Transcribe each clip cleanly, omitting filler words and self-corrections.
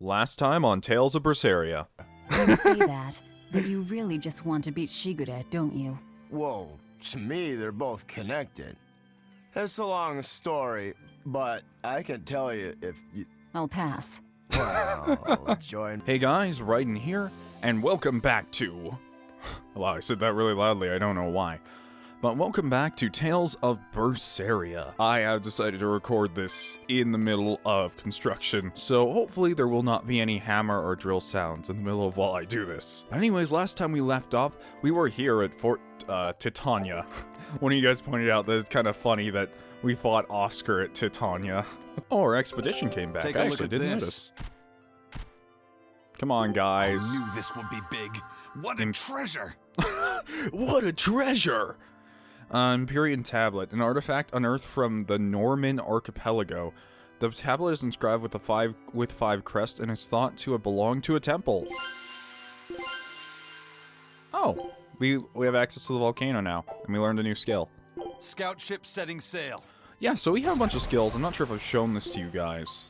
Last time on Tales of Berseria. You say that, but you really just want to beat Shigure, don't you? Whoa, to me they're both connected. It's a long story, but I can tell you if you... I'll pass. Well, join... Hey guys, Raiden here, and welcome back to... Wow, I said that really loudly, I don't know why. But welcome back to Tales of Berseria. I have decided to record this in the middle of construction, so hopefully there will not be any hammer or drill sounds in the middle of while I do this. Anyways, last time we left off, we were here at Fort Titania. One of you guys pointed out that it's kind of funny that we fought Oscar at Titania. Oh, our expedition came back. I actually didn't notice. Come on, guys. I knew this would be big. What a treasure! What a treasure! Imperial tablet, an artifact unearthed from the Norman archipelago. The tablet is inscribed with five crests and is thought to have belonged to a temple. Oh, we have access to the volcano now, and we learned a new skill. Scout ship setting sail. Yeah, so we have a bunch of skills. I'm not sure if I've shown this to you guys,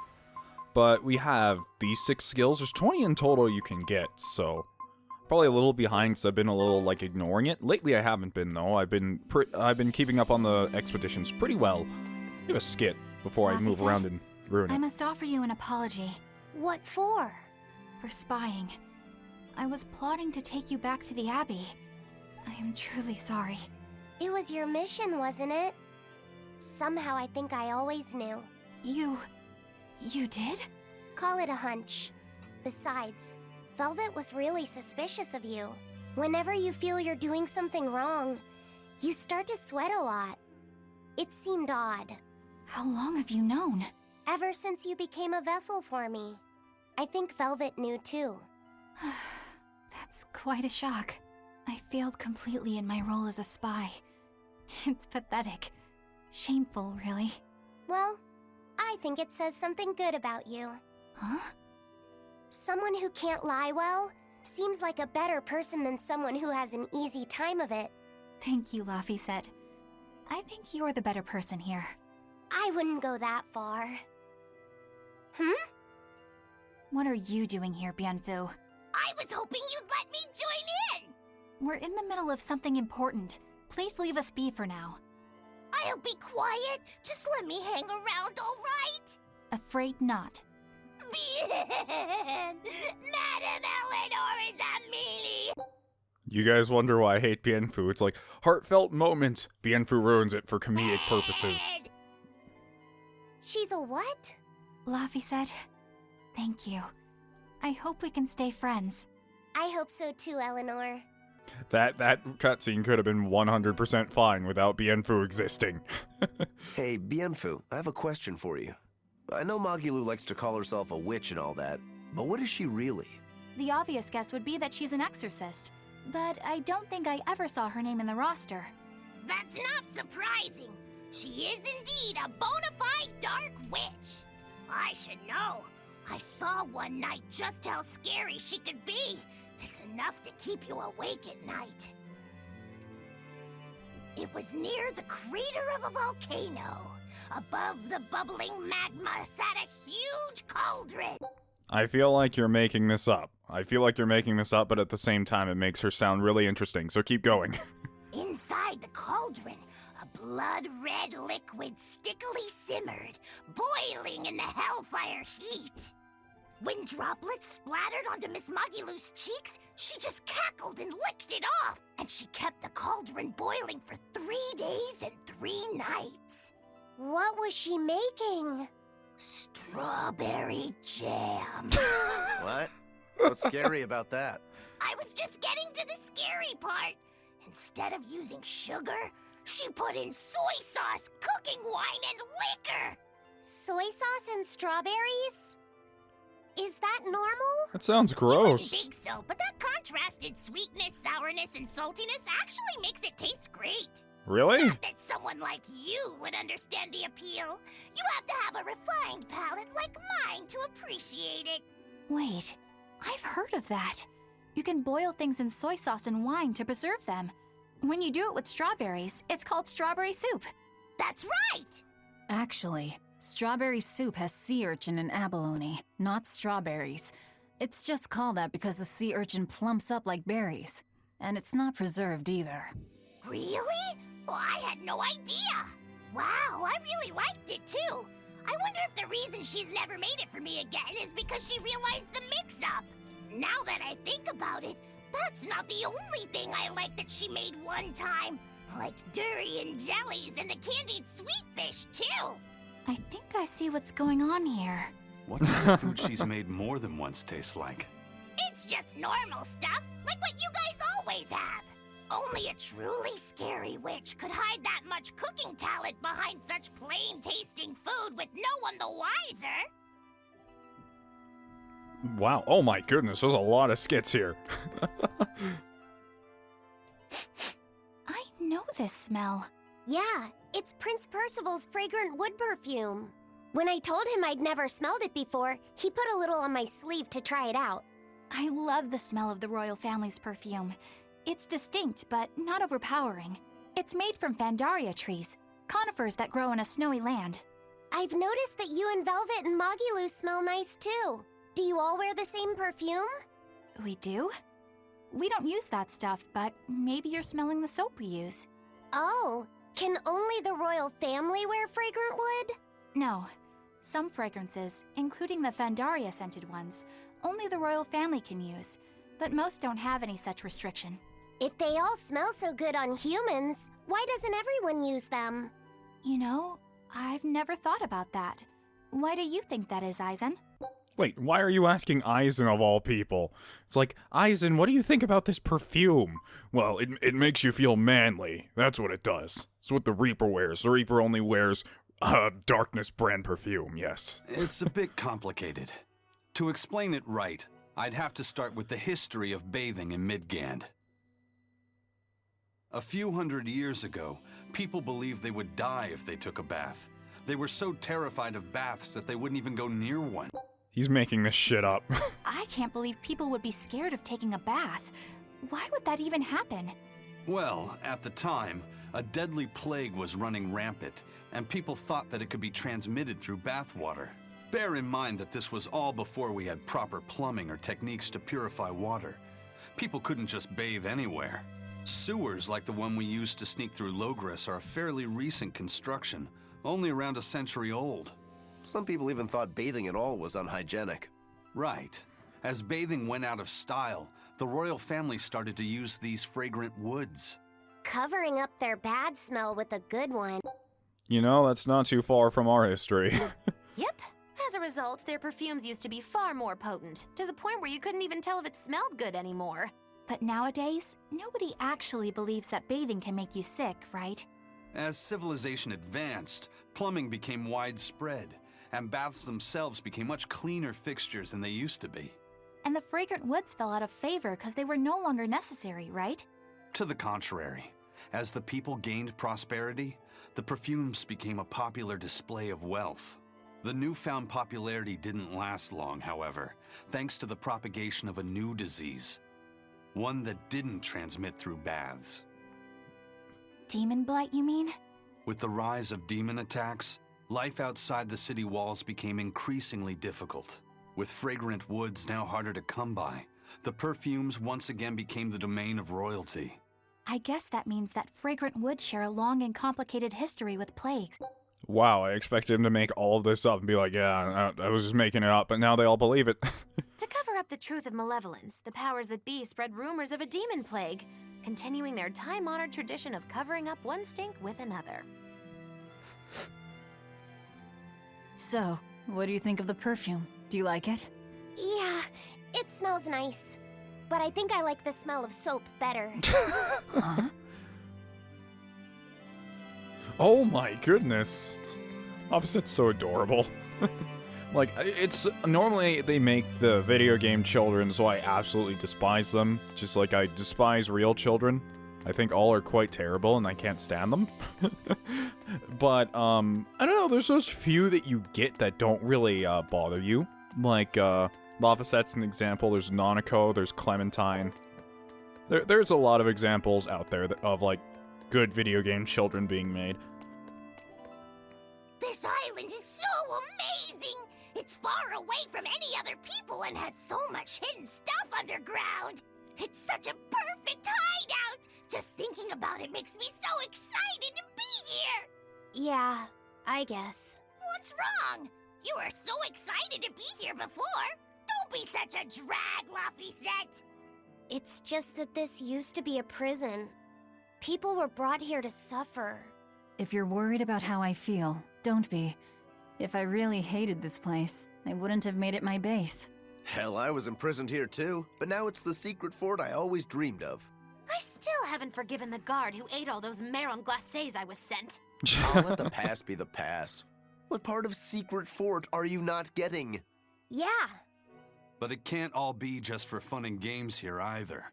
but we have these 6 skills. There's 20 in total you can get, so probably a little behind because I've been a little ignoring it. Lately I haven't been though. I've been keeping up on the expeditions pretty well. Give a skit before I move around and ruin it. I must offer you an apology. What for? For spying. I was plotting to take you back to the Abbey. I am truly sorry. It was your mission, wasn't it? Somehow I think I always knew. You did? Call it a hunch. Besides, Velvet was really suspicious of you. Whenever you feel you're doing something wrong, you start to sweat a lot. It seemed odd. How long have you known? Ever since you became a vessel for me. I think Velvet knew too. That's quite a shock. I failed completely in my role as a spy. It's pathetic. Shameful, really. Well, I think it says something good about you. Huh? Someone who can't lie well seems like a better person than someone who has an easy time of it. Thank you, Laphicet. I think you're the better person here. I wouldn't go that far. What are you doing here, Bienfu? I was hoping you'd let me join in! We're in the middle of something important. Please leave us be for now. I'll be quiet. Just let me hang around, all right? Afraid not. Madam Eleanor is a meanie! You guys wonder why I hate Bienfu. It's like, heartfelt moment. Bienfu ruins it for comedic purposes. She's a what? Laphicet, thank you. I hope we can stay friends. I hope so too, Eleanor. That cutscene could have been 100% fine without Bienfu existing. Hey, Bienfu, I have a question for you. I know Magilou likes to call herself a witch and all that, but what is she really? The obvious guess would be that she's an exorcist, but I don't think I ever saw her name in the roster. That's not surprising. She is indeed a bona fide dark witch. I should know. I saw one night just how scary she could be. It's enough to keep you awake at night. It was near the crater of a volcano. Above the bubbling magma sat a huge cauldron. I feel like you're making this up. But at the same time, it makes her sound really interesting, so keep going. Inside the cauldron, a blood-red liquid stickily simmered, boiling in the hellfire heat. When droplets splattered onto Miss Magilou's cheeks, she just cackled and licked it off, and she kept the cauldron boiling for 3 days and 3 nights. What was she making? Strawberry jam. What? What's scary about that? I was just getting to the scary part. Instead of using sugar, she put in soy sauce, cooking wine, and liquor. Soy sauce and strawberries? Is that normal? That sounds I wouldn't gross. think so, but that contrasted sweetness, sourness, and saltiness actually makes it taste great. Really? Not that someone like you would understand the appeal. You have to have a refined palate like mine to appreciate it. Wait, I've heard of that. You can boil things in soy sauce and wine to preserve them. When you do it with strawberries, it's called strawberry soup. That's right! Actually, Strawberry soup has sea urchin and abalone, not strawberries. It's just called that because the sea urchin plumps up like berries. And it's not preserved either. Really? Well, I had no idea. Wow, I really liked it too. I wonder if the reason she's never made it for me again is because she realized the mix-up. Now that I think about it, that's not the only thing I like that she made one time. Like durian jellies and the candied sweet fish too. I think I see what's going on here. What does the food she's made more than once taste like? It's just normal stuff, like what you guys always have. Only a truly scary witch could hide that much cooking talent behind such plain-tasting food with no one the wiser. Wow. Oh my goodness, there's a lot of skits here. I know this smell. Yeah, it's Prince Percival's fragrant wood perfume. When I told him I'd never smelled it before, he put a little on my sleeve to try it out. I love the smell of the royal family's perfume. It's distinct, but not overpowering. It's made from Fandaria trees, conifers that grow in a snowy land. I've noticed that you and Velvet and Magilou smell nice too. Do you all wear the same perfume? We do? We don't use that stuff, but maybe you're smelling the soap we use. Oh, can only the royal family wear fragrant wood? No. Some fragrances, including the Fandaria scented ones, only the royal family can use, but most don't have any such restriction. If they all smell so good on humans, why doesn't everyone use them? You know, I've never thought about that. Why do you think that is, Aizen? Wait, why are you asking Aizen of all people? It's like, Aizen, what do you think about this perfume? Well, it makes you feel manly. That's what it does. It's what the Reaper wears. The Reaper only wears Darkness brand perfume, yes. It's a bit complicated. To explain it right, I'd have to start with the history of bathing in Midgand. A few hundred years ago, people believed they would die if they took a bath. They were so terrified of baths that they wouldn't even go near one. He's making this shit up. I can't believe people would be scared of taking a bath. Why would that even happen? Well, at the time, a deadly plague was running rampant, and people thought that it could be transmitted through bathwater. Bear in mind that this was all before we had proper plumbing or techniques to purify water. People couldn't just bathe anywhere. Sewers like the one we used to sneak through Logres are a fairly recent construction, only around a century old. Some people even thought bathing at all was unhygienic. Right. As bathing went out of style, the royal family started to use these fragrant woods. Covering up their bad smell with a good one. You know, that's not too far from our history. Yep. As a result, their perfumes used to be far more potent, to the point where you couldn't even tell if it smelled good anymore. But nowadays, nobody actually believes that bathing can make you sick, right? As civilization advanced, plumbing became widespread, and baths themselves became much cleaner fixtures than they used to be. And the fragrant woods fell out of favor because they were no longer necessary, right? To the contrary, as the people gained prosperity, the perfumes became a popular display of wealth. The newfound popularity didn't last long, however, thanks to the propagation of a new disease. One that didn't transmit through baths. Daemonblight, you mean? With the rise of demon attacks, life outside the city walls became increasingly difficult. With fragrant woods now harder to come by, the perfumes once again became the domain of royalty. I guess that means that fragrant woods share a long and complicated history with plagues. Wow, I expected him to make all of this up and be like, yeah, I was just making it up, but now they all believe it. To cover up the truth of malevolence, the powers that be spread rumors of a demon plague, continuing their time-honored tradition of covering up one stink with another. So, what do you think of the perfume? Do you like it? Yeah, it smells nice. But I think I like the smell of soap better. Huh? Oh my goodness. Offset's so adorable. Like, it's normally they make the video game children, so I absolutely despise them. Just like I despise real children. I think all are quite terrible and I can't stand them. But, I don't know, there's those few that you get that don't really bother you. Like, Lavaset's an example, there's Nanako, there's Clementine. There's a lot of examples out there of, like, good video game children being made. This island is so far away from any other people and has so much hidden stuff underground. It's such a perfect hideout. Just thinking about it makes me so excited to be here. Yeah, I guess. What's wrong? You were so excited to be here before. Don't be such a drag, Laphicet. It's just that this used to be a prison. People were brought here to suffer. If you're worried about how I feel, don't be. If I really hated this place, I wouldn't have made it my base. Hell, I was imprisoned here too, but now it's the secret fort I always dreamed of. I still haven't forgiven the guard who ate all those marron glacés I was sent. I'll let the past be the past. What part of secret fort are you not getting? Yeah. But it can't all be just for fun and games here either.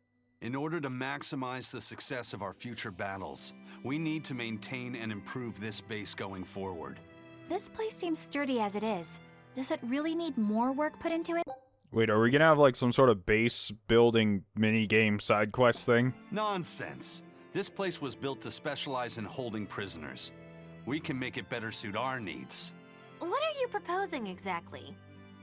In order to maximize the success of our future battles, we need to maintain and improve this base going forward. This place seems sturdy as it is. Does it really need more work put into it? Wait, are we gonna have like some sort of base building mini-game side quest thing? Nonsense. This place was built to specialize in holding prisoners. We can make it better suit our needs. What are you proposing exactly?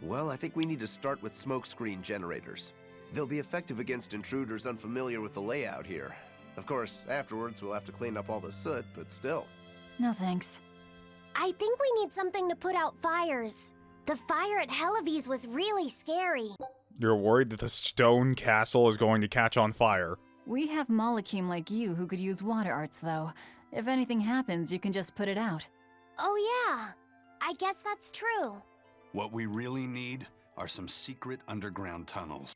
Well, I think we need to start with smokescreen generators. They'll be effective against intruders unfamiliar with the layout here. Of course, afterwards we'll have to clean up all the soot, but still. No thanks. I think we need something to put out fires. The fire at Helives was really scary. You're worried that the stone castle is going to catch on fire. We have Malakim like you who could use water arts, though. If anything happens, you can just put it out. Oh yeah, I guess that's true. What we really need are some secret underground tunnels.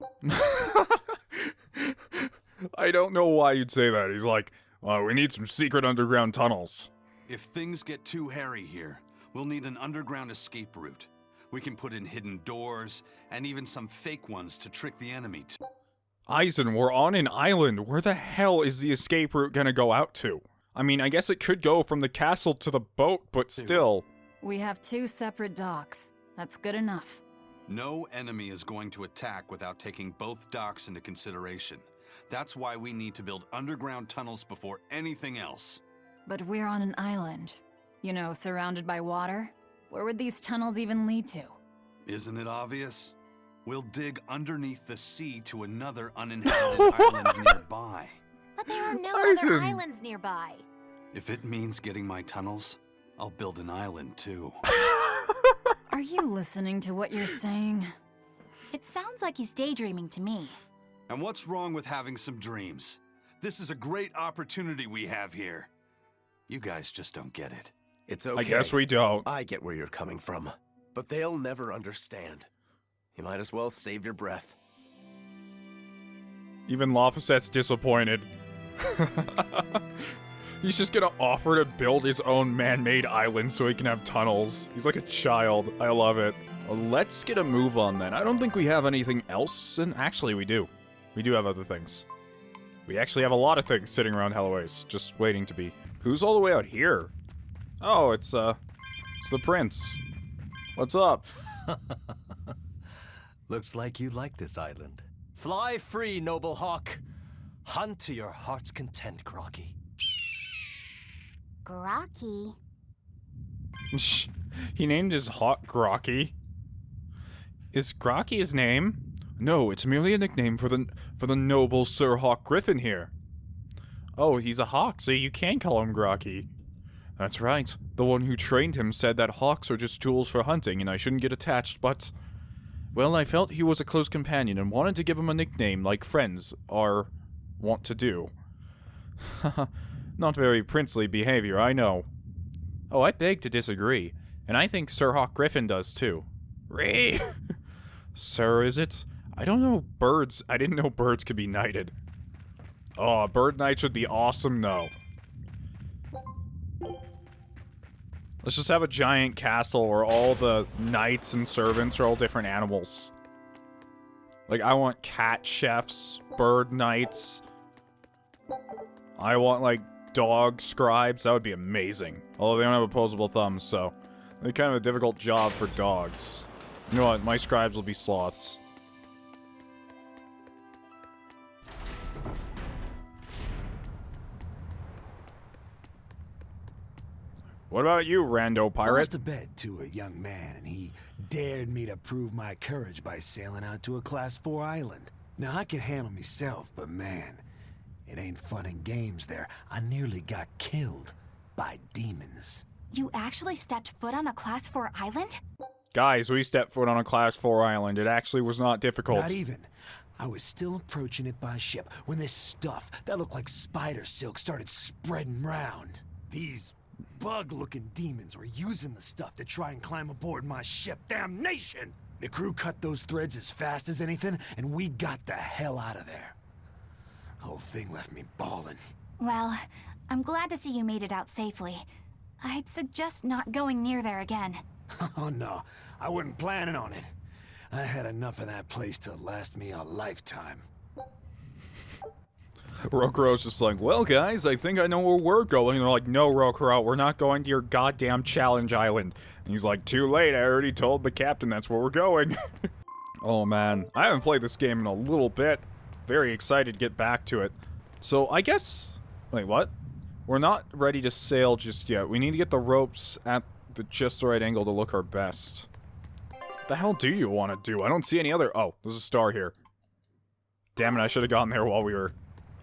I don't know why you'd say that. He's like, well, we need some secret underground tunnels. If things get too hairy here, we'll need an underground escape route. We can put in hidden doors, and even some fake ones to trick the enemy to. Aizen, we're on an island. Where the hell is the escape route gonna go out to? I mean, I guess it could go from the castle to the boat, but still. We have 2 separate docks. That's good enough. No enemy is going to attack without taking both docks into consideration. That's why we need to build underground tunnels before anything else. But we're on an island. You know, surrounded by water. Where would these tunnels even lead to? Isn't it obvious? We'll dig underneath the sea to another uninhabited island nearby. But there are no Aizen. other islands nearby. If it means getting my tunnels, I'll build an island too. Are you listening to what you're saying? It sounds like he's daydreaming to me. And what's wrong with having some dreams? This is a great opportunity we have here. You guys just don't get it. It's okay. I guess we don't. I get where you're coming from, but they'll never understand. You might as well save your breath. Even Laphicet's disappointed. He's just gonna offer to build his own man-made island so he can have tunnels. He's like a child. I love it. Let's get a move on then. I don't think we have anything else, and actually we do. We do have other things. We actually have a lot of things sitting around Helloways, just waiting to be. Who's all the way out here? Oh, it's the prince. What's up? Looks like you like this island. Fly free, noble hawk. Hunt to your heart's content, Groggy. Grocky. He named his hawk Grocky. Is Grocky his name? No, it's merely a nickname for the noble Sir Hawk Griffin here. Oh, he's a hawk, so you can call him Grocky. That's right. The one who trained him said that hawks are just tools for hunting and I shouldn't get attached, but... Well, I felt he was a close companion and wanted to give him a nickname like friends are want to do. Not very princely behavior, I know. Oh, I beg to disagree. And I think Sir Hawk Griffin does too. Ree! Sir, is it? I don't know birds. I didn't know birds could be knighted. Oh, bird knights would be awesome though. Let's just have a giant castle where all the knights and servants are all different animals. Like, I want cat chefs, bird knights. I want, like, dog scribes. That would be amazing. Although they don't have opposable thumbs, so... It'd be kind of a difficult job for dogs. You know what? My scribes will be sloths. What about you, rando I pirate? lost a bet to a young man, and he dared me to prove my courage by sailing out to a Class 4 island. Now, I can handle myself, but man, it ain't fun and games there. I nearly got killed by demons. You actually stepped foot on a Class 4 island? Guys, we stepped foot on a Class 4 island. It actually was not difficult. Not even. I was still approaching it by ship when this stuff that looked like spider silk started spreading round. These bug-looking demons were using the stuff to try and climb aboard my ship. Damnation! The crew cut those threads as fast as anything, and we got the hell out of there. Whole thing left me bawling. Well, I'm glad to see you made it out safely. I'd suggest not going near there again. Oh no, I wasn't planning on it. I had enough of that place to last me a lifetime. Rokuro's just like, well, guys, I think I know where we're going. And they're like, no, Rokuro, we're not going to your goddamn challenge island. And he's like, too late, I already told the captain that's where we're going. Oh, man. I haven't played this game in a little bit. Very excited to get back to it. So, I guess... Wait, what? We're not ready to sail just yet. We need to get the ropes at the just the right angle to look our best. The hell do you want to do? I don't see any other... Oh, there's a star here. Damn it, I should have gotten there while we were...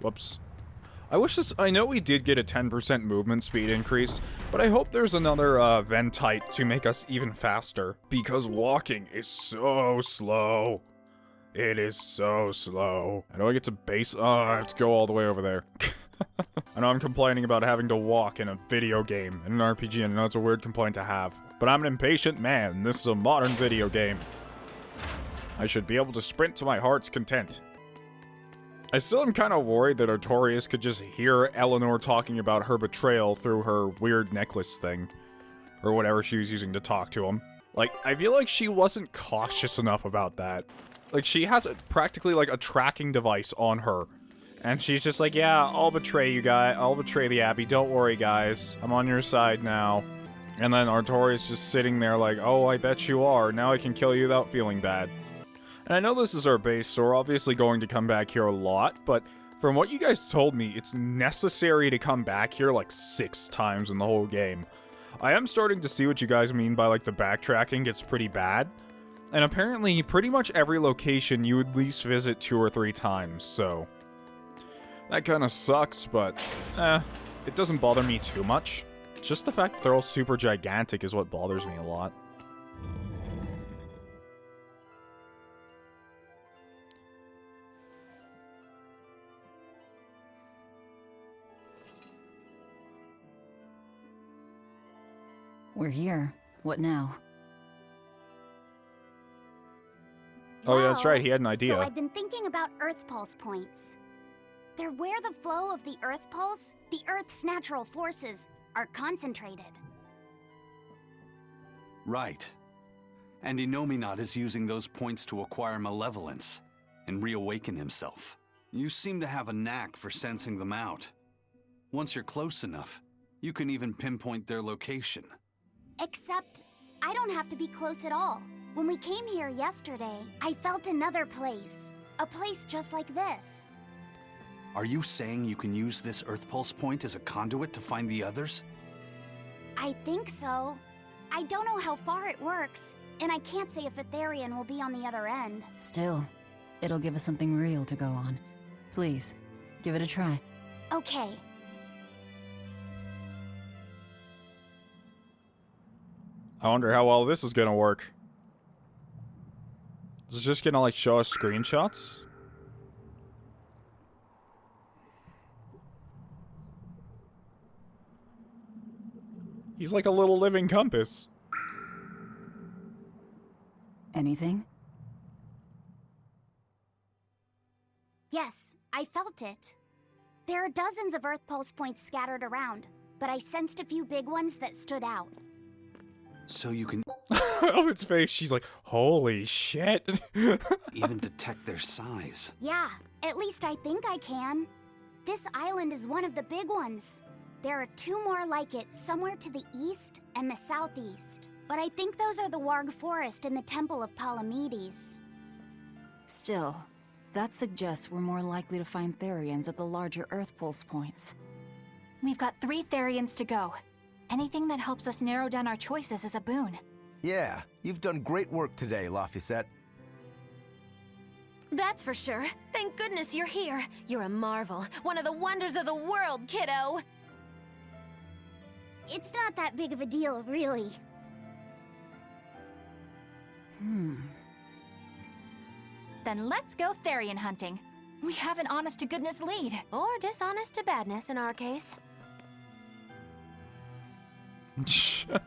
Whoops. I wish this... I know we did get a 10% movement speed increase, but I hope there's another Ventite to make us even faster. Because walking is so slow. It is so slow. How do I get to base... Oh, I have to go all the way over there. I know I'm complaining about having to walk in a video game, in an RPG, and I know it's a weird complaint to have. But I'm an impatient man, and this is a modern video game. I should be able to sprint to my heart's content. I still am kind of worried that Artorias could just hear Eleanor talking about her betrayal through her weird necklace thing. Or whatever she was using to talk to him. Like, I feel like she wasn't cautious enough about that. Like, she has practically, like, a tracking device on her. And she's just like, yeah, I'll betray you guys. I'll betray the Abbey. Don't worry, guys. I'm on your side now. And then Artorias just sitting there like, oh, I bet you are. Now I can kill you without feeling bad. And I know this is our base, so we're obviously going to come back here a lot, but from what you guys told me, it's necessary to come back here like 6 times in the whole game. I am starting to see what you guys mean by like the backtracking gets pretty bad. And apparently, pretty much every location you would at least visit 2 or 3 times, so... That kind of sucks, but, it doesn't bother me too much. Just the fact that they're all super gigantic is what bothers me a lot. We're here. What now? Oh, yeah, that's right. He had an idea. So I've been thinking about Earth Pulse points. They're where the flow of the Earth Pulse, the Earth's natural forces, are concentrated. Right. And Innominat is using those points to acquire malevolence and reawaken himself. You seem to have a knack for sensing them out. Once you're close enough, you can even pinpoint their location. Except, I don't have to be close at all. When we came here yesterday, I felt another place. A place just like this. Are you saying you can use this Earth Pulse point as a conduit to find the others? I think so. I don't know how far it works, and I can't say if a therian will be on the other end. Still, it'll give us something real to go on. Please, give it a try. Okay. I wonder how well this is gonna work. Is it just gonna, like, show us screenshots? He's like a little living compass. Anything? Yes, I felt it. There are dozens of Earth Pulse points scattered around, but I sensed a few big ones that stood out. So you can Of its face, she's like, holy shit. even detect their size. Yeah, at least I think I can. This island is one of the big ones. There are 2 more like it somewhere to the east and the southeast. But I think those are the Warg Forest and the Temple of Palamedes. Still, that suggests we're more likely to find therians at the larger Earth Pulse points. We've got 3 therians to go. Anything that helps us narrow down our choices is a boon. Yeah, you've done great work today, Laphicet. That's for sure. Thank goodness you're here. You're a marvel. One of the wonders of the world, kiddo. It's not that big of a deal, really. Then let's go therian hunting. We have an honest-to-goodness lead. Or dishonest to badness in our case. I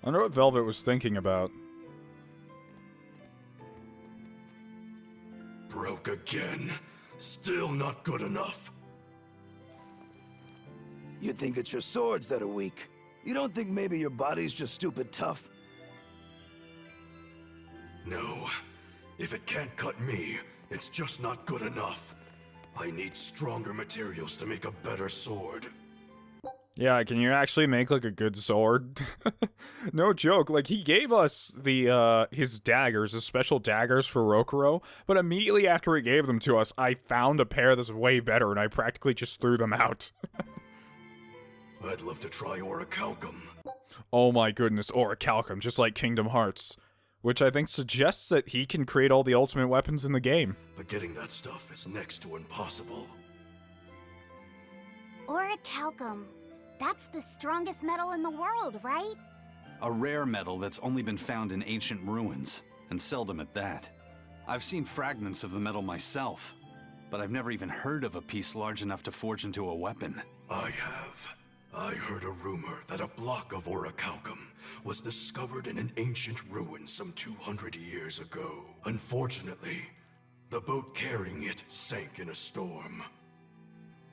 wonder what Velvet was thinking about. Broke again. Still not good enough. You think it's your swords that are weak? You don't think maybe your body's just stupid tough? No. If it can't cut me, it's just not good enough. I need stronger materials to make a better sword. Yeah, can you actually make, like, a good sword? No joke, like, he gave us the, his daggers, his special daggers for Rokuro, but immediately after he gave them to us, I found a pair that's way better, and I practically just threw them out. I'd love to try orichalcum. Oh my goodness, orichalcum, just like Kingdom Hearts. Which I think suggests that he can create all the ultimate weapons in the game. But getting that stuff is next to impossible. Orichalcum. That's the strongest metal in the world, right? A rare metal that's only been found in ancient ruins, and seldom at that. I've seen fragments of the metal myself, but I've never even heard of a piece large enough to forge into a weapon. I have. I heard a rumor that a block of orichalcum was discovered in an ancient ruin some 200 years ago. Unfortunately, the boat carrying it sank in a storm.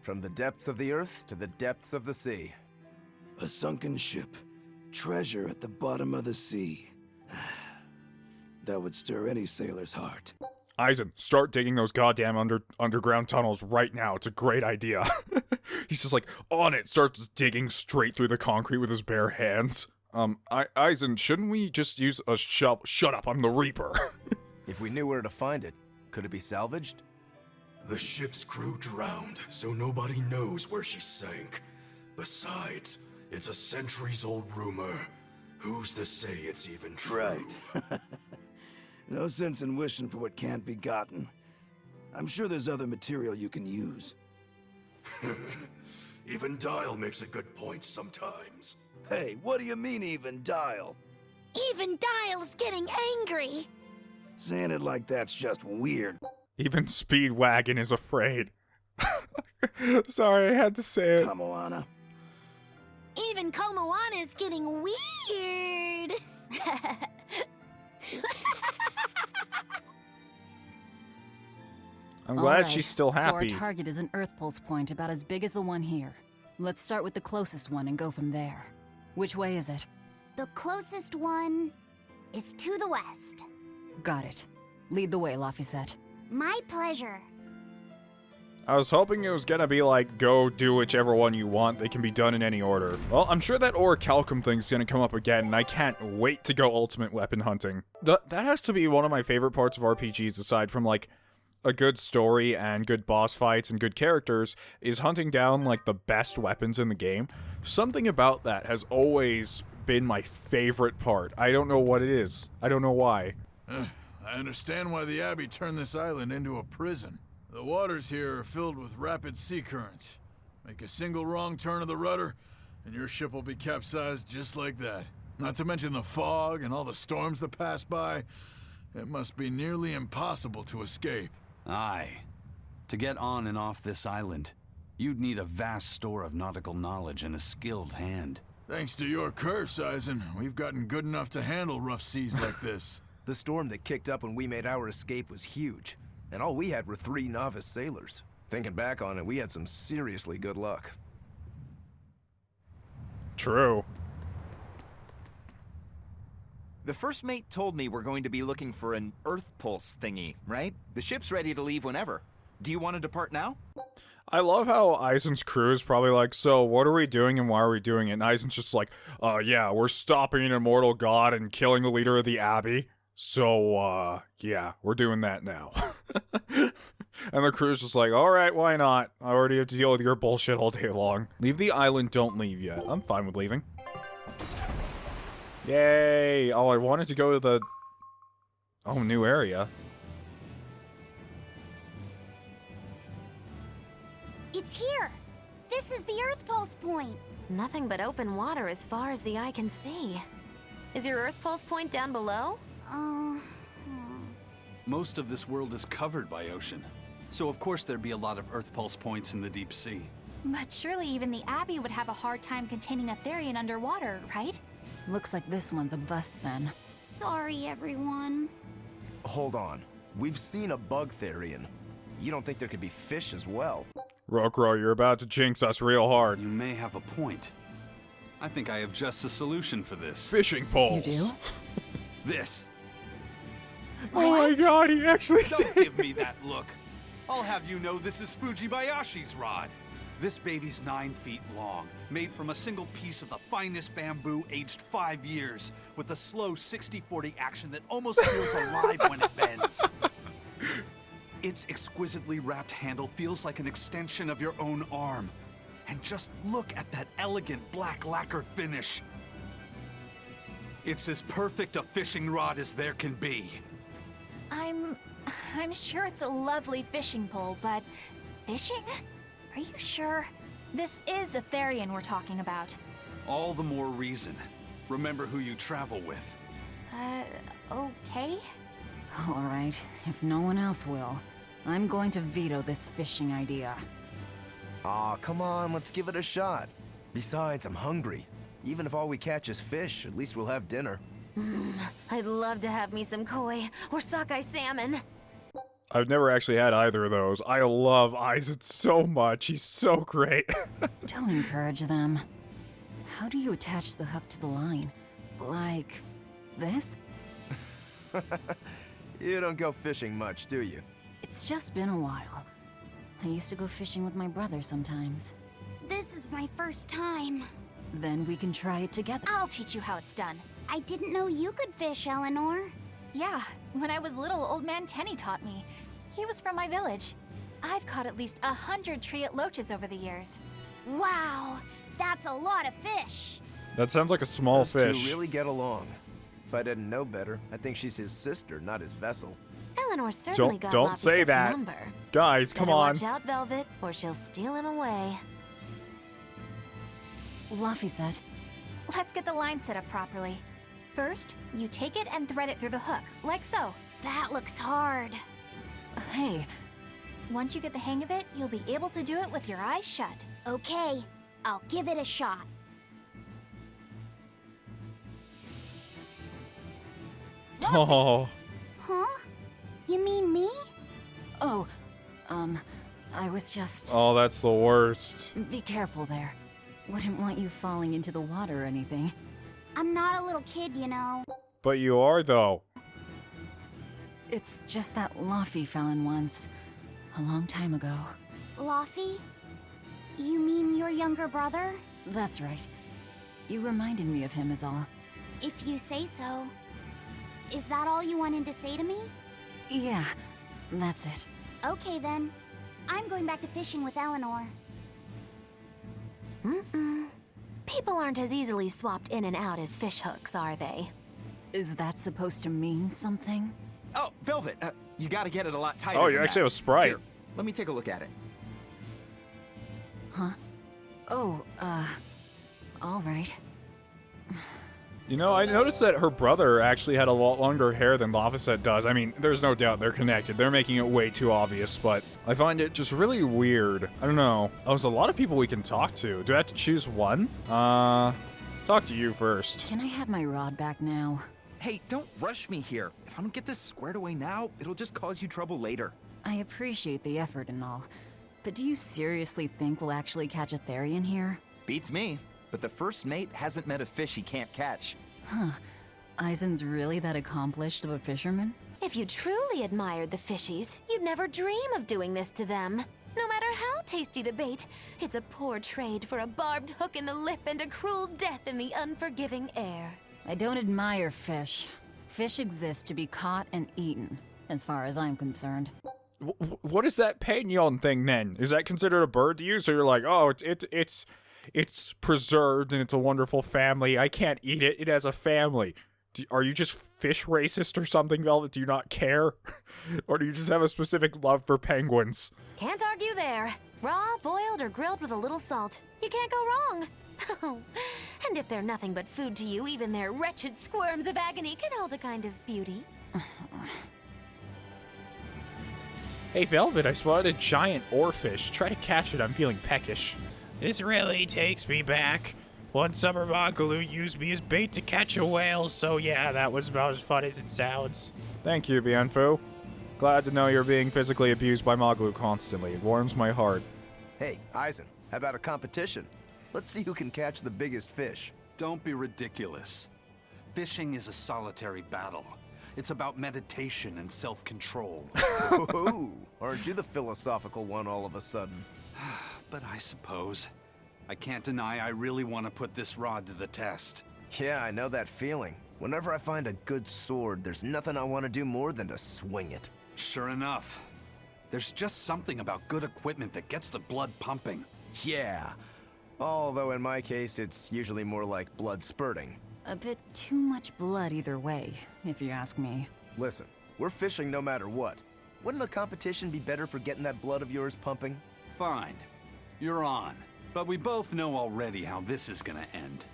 From the depths of the earth to the depths of the sea. A sunken ship. Treasure at the bottom of the sea. That would stir any sailor's heart. Aizen, start digging those goddamn underground tunnels right now. It's a great idea. He's just like, on it, starts digging straight through the concrete with his bare hands. Aizen, shouldn't we just use a shovel? Shut up, I'm the Reaper. If we knew where to find it, could it be salvaged? The ship's crew drowned, so nobody knows where she sank. Besides, it's a centuries-old rumor. Who's to say it's even true? Right. No sense in wishing for what can't be gotten. I'm sure there's other material you can use. Even Dial makes a good point sometimes. Hey, what do you mean, even Dial? Even Dial's getting angry. Saying it like that's just weird. Even Speedwagon is afraid. Sorry, I had to say it. Kamoana. Even Komoana's getting weird. I'm glad Alright, she's still happy. So our target is an Earth Pulse point about as big as the one here. Let's start with the closest one and go from there. Which way is it? The closest one is to the west. Got it. Lead the way, Laphicet. My pleasure. I was hoping it was gonna be like, go do whichever one you want. They can be done in any order. Well, I'm sure that orichalcum thing's gonna come up again, and I can't wait to go ultimate weapon hunting. That has to be one of my favorite parts of RPGs, aside from, like, a good story and good boss fights and good characters, is hunting down, like, the best weapons in the game. Something about that has always been my favorite part. I don't know what it is. I don't know why. I understand why the Abbey turned this island into a prison. The waters here are filled with rapid sea currents. Make a single wrong turn of the rudder, and your ship will be capsized just like that. Not to mention the fog and all the storms that pass by. It must be nearly impossible to escape. Aye. To get on and off this island, you'd need a vast store of nautical knowledge and a skilled hand. Thanks to your curse, Eizen, we've gotten good enough to handle rough seas like this. The storm that kicked up when we made our escape was huge, and all we had were 3 novice sailors. Thinking back on it, we had some seriously good luck. True. The first mate told me we're going to be looking for an Earth Pulse thingy, right? The ship's ready to leave whenever. Do you want to depart now? I love how Aizen's crew is probably like, so what are we doing and why are we doing it? And Aizen's just like, yeah, we're stopping an immortal god and killing the leader of the Abbey. So, yeah, we're doing that now. And the crew's just like, alright, why not? I already have to deal with your bullshit all day long. Leave the island, don't leave yet. I'm fine with leaving. Yay! Oh, I wanted to go to the... Oh, new area. It's here! This is the Earth Pulse Point! Nothing but open water as far as the eye can see. Is your Earth Pulse Point down below? Most of this world is covered by ocean, so of course there'd be a lot of Earth Pulse points in the deep sea. But surely even the Abbey would have a hard time containing a therian underwater, right? Looks like this one's a bust then. Sorry, everyone. Hold on. We've seen a bug therian. You don't think there could be fish as well? Rokro, you're about to jinx us real hard. You may have a point. I think I have just a solution for this. Fishing poles. You do? This. Oh my god, he actually Don't give me that look. I'll have you know this is Fujibayashi's rod. This baby's 9 feet long, made from a single piece of the finest bamboo aged 5 years, with a slow 60-40 action that almost feels alive when it bends. Its exquisitely wrapped handle feels like an extension of your own arm. And just look at that elegant black lacquer finish. It's as perfect a fishing rod as there can be. I'm sure it's a lovely fishing pole, but fishing? Are you sure? This is a therian we're talking about. All the more reason. Remember who you travel with. Okay? Alright, if no one else will, I'm going to veto this fishing idea. Aw, come on, let's give it a shot. Besides, I'm hungry. Even if all we catch is fish, at least we'll have dinner. I'd love to have me some koi or sockeye salmon. I've never actually had either of those. I love Aizen so much. He's so great. Don't encourage them. How do you attach the hook to the line? Like this? You don't go fishing much, do you? It's just been a while. I used to go fishing with my brother sometimes. This is my first time. Then we can try it together. I'll teach you how it's done. I didn't know you could fish, Eleanor. Yeah, when I was little, old man Tenny taught me. He was from my village. I've caught at least 100 triot loaches over the years. Wow, that's a lot of fish. That sounds like a small Those fish. two really get along. If I didn't know better, I think she's his sister, not his vessel. Eleanor certainly got Don't say Lapisette's that. number. Guys, come Better on. watch out, Velvet, or she'll steal him away. Lapisette. Let's get the line set up properly. First, you take it and thread it through the hook, like so. That looks hard. Hey. Once you get the hang of it, you'll be able to do it with your eyes shut. Okay, I'll give it a shot. Oh. Huh? You mean me? Oh, I was just... Oh, that's the worst. Be careful there. Wouldn't want you falling into the water or anything. I'm not a little kid, you know. But you are, though. It's just that Laffy fell in once. A long time ago. Laffy? You mean your younger brother? That's right. You reminded me of him is all. If you say so. Is that all you wanted to say to me? Yeah, that's it. Okay then. I'm going back to fishing with Eleanor. People aren't as easily swapped in and out as fish hooks, are they? Is that supposed to mean something? Oh, Velvet, you gotta get it a lot tighter. Oh, you than actually that. have a Sprite. Here, let me take a look at it. Huh? Oh, all right. You know, I noticed that her brother actually had a lot longer hair than Lapisette does. I mean, there's no doubt they're connected. They're making it way too obvious, but I find it just really weird. I don't know. Oh, there's a lot of people we can talk to. Do I have to choose one? Talk to you first. Can I have my rod back now? Hey, don't rush me here. If I don't get this squared away now, it'll just cause you trouble later. I appreciate the effort and all, but do you seriously think we'll actually catch a therian here? Beats me. But the first mate hasn't met a fish he can't catch. Huh. Aizen's really that accomplished of a fisherman? If you truly admired the fishies, you'd never dream of doing this to them. No matter how tasty the bait, it's a poor trade for a barbed hook in the lip and a cruel death in the unforgiving air. I don't admire fish. Fish exist to be caught and eaten, as far as I'm concerned. What is that pignon thing then? Is that considered a bird to you? So you're like, oh, it's preserved and it's a wonderful family. I can't eat it. It has a family. Are you just fish racist or something, Velvet? Do you not care? Or do you just have a specific love for penguins? Can't argue there. Raw, boiled, or grilled with a little salt. You can't go wrong. And if they're nothing but food to you, even their wretched squirms of agony can hold a kind of beauty. Hey, Velvet, I spotted a giant oarfish. Try to catch it. I'm feeling peckish. This really takes me back. One summer, Magilou used me as bait to catch a whale, so yeah, that was about as fun as it sounds. Thank you, Bienfu. Glad to know you're being physically abused by Magilou constantly. It warms my heart. Hey, Eizen, how about a competition? Let's see who can catch the biggest fish. Don't be ridiculous. Fishing is a solitary battle. It's about meditation and self-control. Ooh, aren't you the philosophical one all of a sudden? But I suppose. I can't deny I really want to put this rod to the test. Yeah, I know that feeling. Whenever I find a good sword, there's nothing I want to do more than to swing it. Sure enough. There's just something about good equipment that gets the blood pumping. Yeah. Although in my case, it's usually more like blood spurting. A bit too much blood either way, if you ask me. Listen, we're fishing no matter what. Wouldn't a competition be better for getting that blood of yours pumping? Fine. You're on. But we both know already how this is gonna end.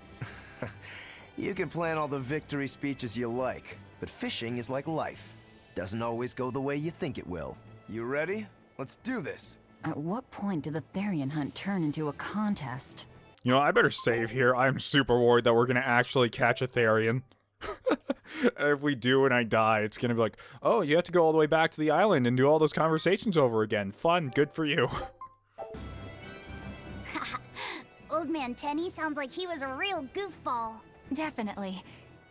You can plan all the victory speeches you like, but fishing is like life. Doesn't always go the way you think it will. You ready? Let's do this. At what point did the therian hunt turn into a contest? You know, I better save here. I'm super worried that we're gonna actually catch a therian. And if we do and I die, it's gonna be like, oh, you have to go all the way back to the island and do all those conversations over again. Fun, good for you. Old Man Tenny sounds like he was a real goofball. Definitely.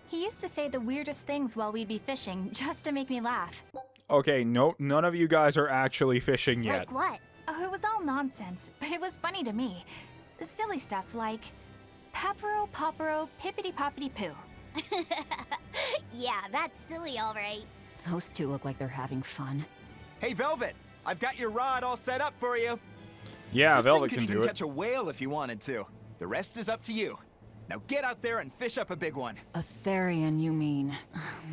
He used to say the weirdest things while we'd be fishing, just to make me laugh. Okay, no, none of you guys are actually fishing yet. Like what? Oh, it was all nonsense, but it was funny to me. Silly stuff like Papero, Popero, Pippity Poppity Poo. Yeah, that's silly, all right. Those two look like they're having fun. Hey, Velvet, I've got your rod all set up for you. Yeah, this Velvet thing can could do even it. catch a whale if you wanted to. The rest is up to you. Now get out there and fish up a big one. A therian, you mean?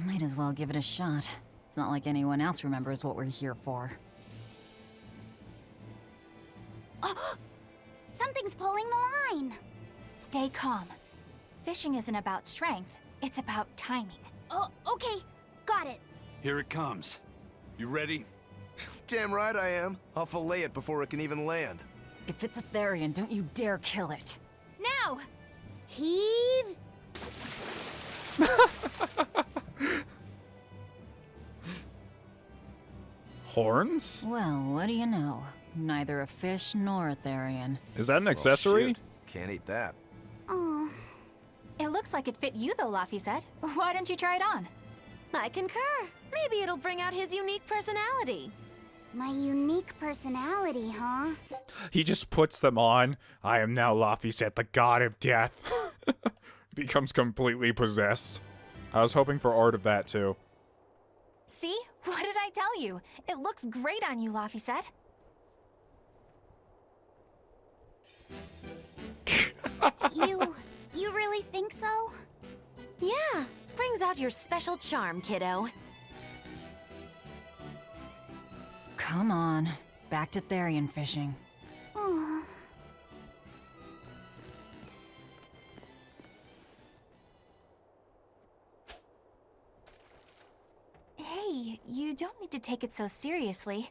Might as well give it a shot. It's not like anyone else remembers what we're here for. Oh, something's pulling the line. Stay calm. Fishing isn't about strength, it's about timing. Oh, okay. Got it. Here it comes. You ready? Damn right I am. I'll fillet it before it can even land. If it's a therian, don't you dare kill it. Now! Heave. Horns? Well, what do you know? Neither a fish nor a therian. Is that an accessory? Shit. Can't eat that. Oh. It looks like it fit you though, Laphicet. Why don't you try it on? I concur. Maybe it'll bring out his unique personality. My unique personality, huh? He just puts them on. I am now Laphicet, the god of death. Becomes completely possessed. I was hoping for art of that too. See? What did I tell you? It looks great on you, Laphicet. You really think so? Yeah, brings out your special charm, kiddo. Come on, back to therian fishing. Oh. Hey, you don't need to take it so seriously.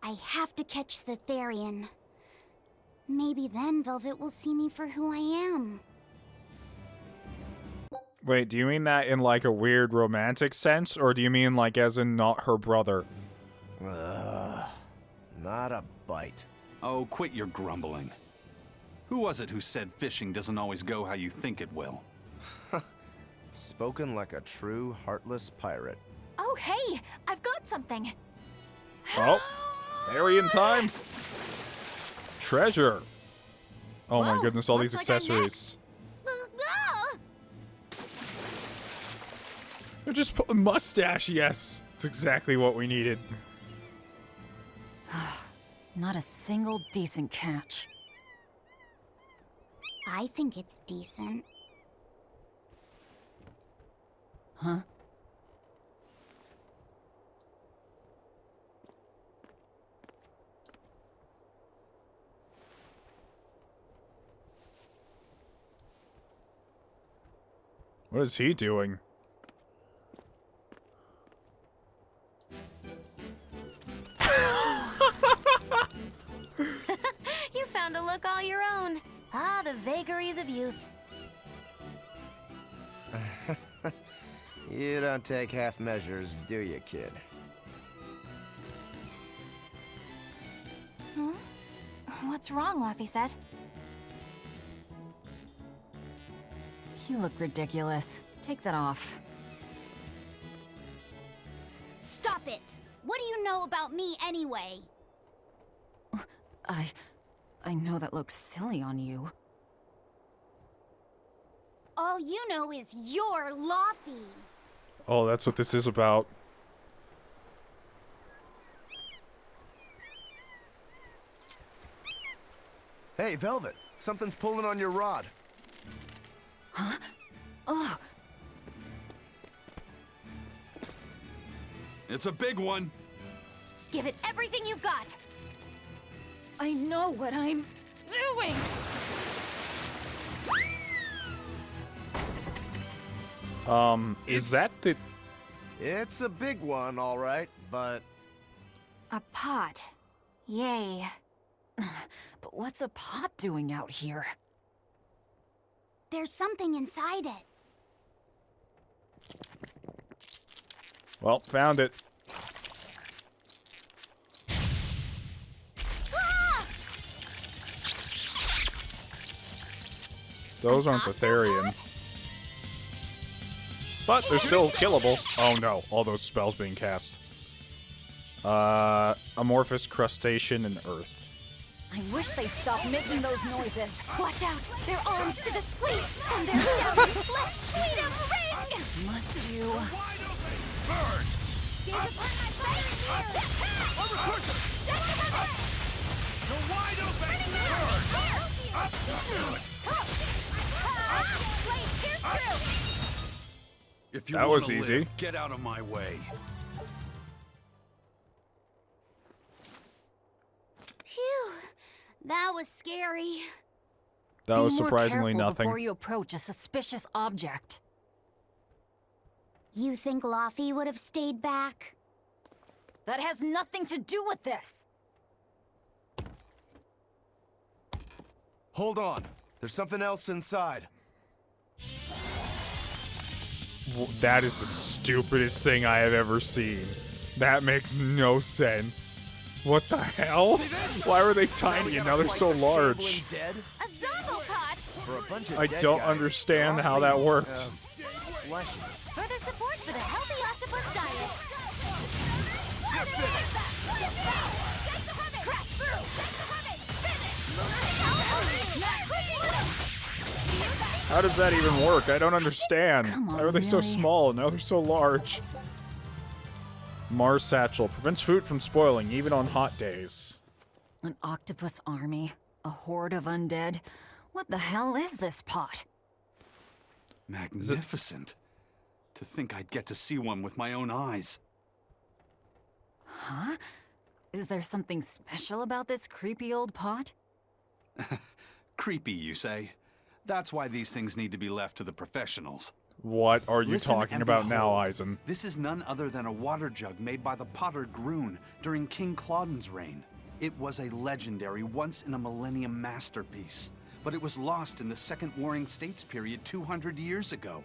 I have to catch the therian. Maybe then Velvet will see me for who I am. Wait, do you mean that in like a weird romantic sense, or do you mean like as in not her brother? Not a bite. Oh, quit your grumbling. Who was it who said fishing doesn't always go how you think it will? Spoken like a true heartless pirate. Oh, hey! I've got something! Oh, therian time! Treasure! Oh my Whoa, goodness, all looks these like I'm accessories. They're just mustache, yes. That's exactly what we needed. Not a single decent catch. I think it's decent. Huh? What is he doing? You found a look all your own. Ah, the vagaries of youth. You don't take half measures, do you, kid? Hmm? What's wrong, Laphicet? You look ridiculous. Take that off. Stop it! What do you know about me anyway? I know that looks silly on you. All you know is you're Laffy. Oh, that's what this is about. Hey, Velvet, something's pulling on your rod. Huh? Oh. It's a big one. Give it everything you've got. I know what I'm doing. Is that the... It's a big one, all right, but... A pot. Yay. But what's a pot doing out here? There's something inside it. Well, found it. Ah! Those aren't the therians. But they're still killable. Oh no, all those spells being cast. Amorphous crustacean and earth. I wish they'd stop making those noises. Watch out! They're armed to the squeak, and they're shouting, "Let's squeak 'em ring!" Must you? Burn! You're wide open! If you That wanna was easy. live, get out of my way. Phew. That was scary. That was Be more surprisingly careful nothing. before you approach a suspicious object. You think Laffy would have stayed back? That has nothing to do with this. Hold on. There's something else inside. That is the stupidest thing I have ever seen. That makes no sense. What the hell? Why were they tiny and now they're so large? A Zombo pot! For a bunch of I dead don't guys, understand they're how that awfully, worked. Fleshy. Further support for the healthy octopus diet. Crash How does that even work? I don't understand. Come on, Why are they so really? small and now they're so large? Mars Satchel prevents food from spoiling even on hot days. An octopus army? A horde of undead? What the hell is this pot? Magnificent. To think I'd get to see one with my own eyes. Huh? Is there something special about this creepy old pot? Creepy, you say? That's why these things need to be left to the professionals. What are you Listen talking and about now, behold. Aizen? This is none other than a water jug made by the potter Groon during King Clauden's reign. It was a legendary, once-in-a-millennium masterpiece, but it was lost in the Second Warring States period 200 years ago.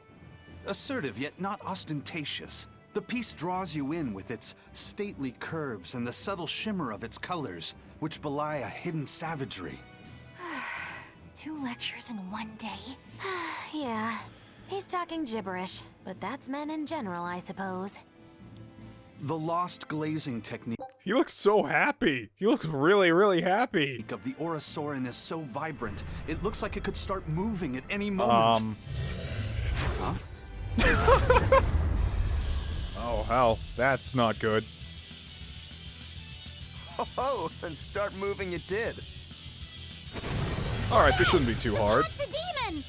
Assertive, yet not ostentatious, the piece draws you in with its stately curves and the subtle shimmer of its colors, which belie a hidden savagery. 2 lectures in one day. Yeah, he's talking gibberish, but that's men in general, I suppose. The lost glazing technique He looks so happy. He looks really, really happy. of the Orosaurin is so vibrant, it looks like it could start moving at any moment. Huh? Oh, hell. That's not good. Oh, and start moving it did. Alright, this shouldn't be too hard. That's a demon!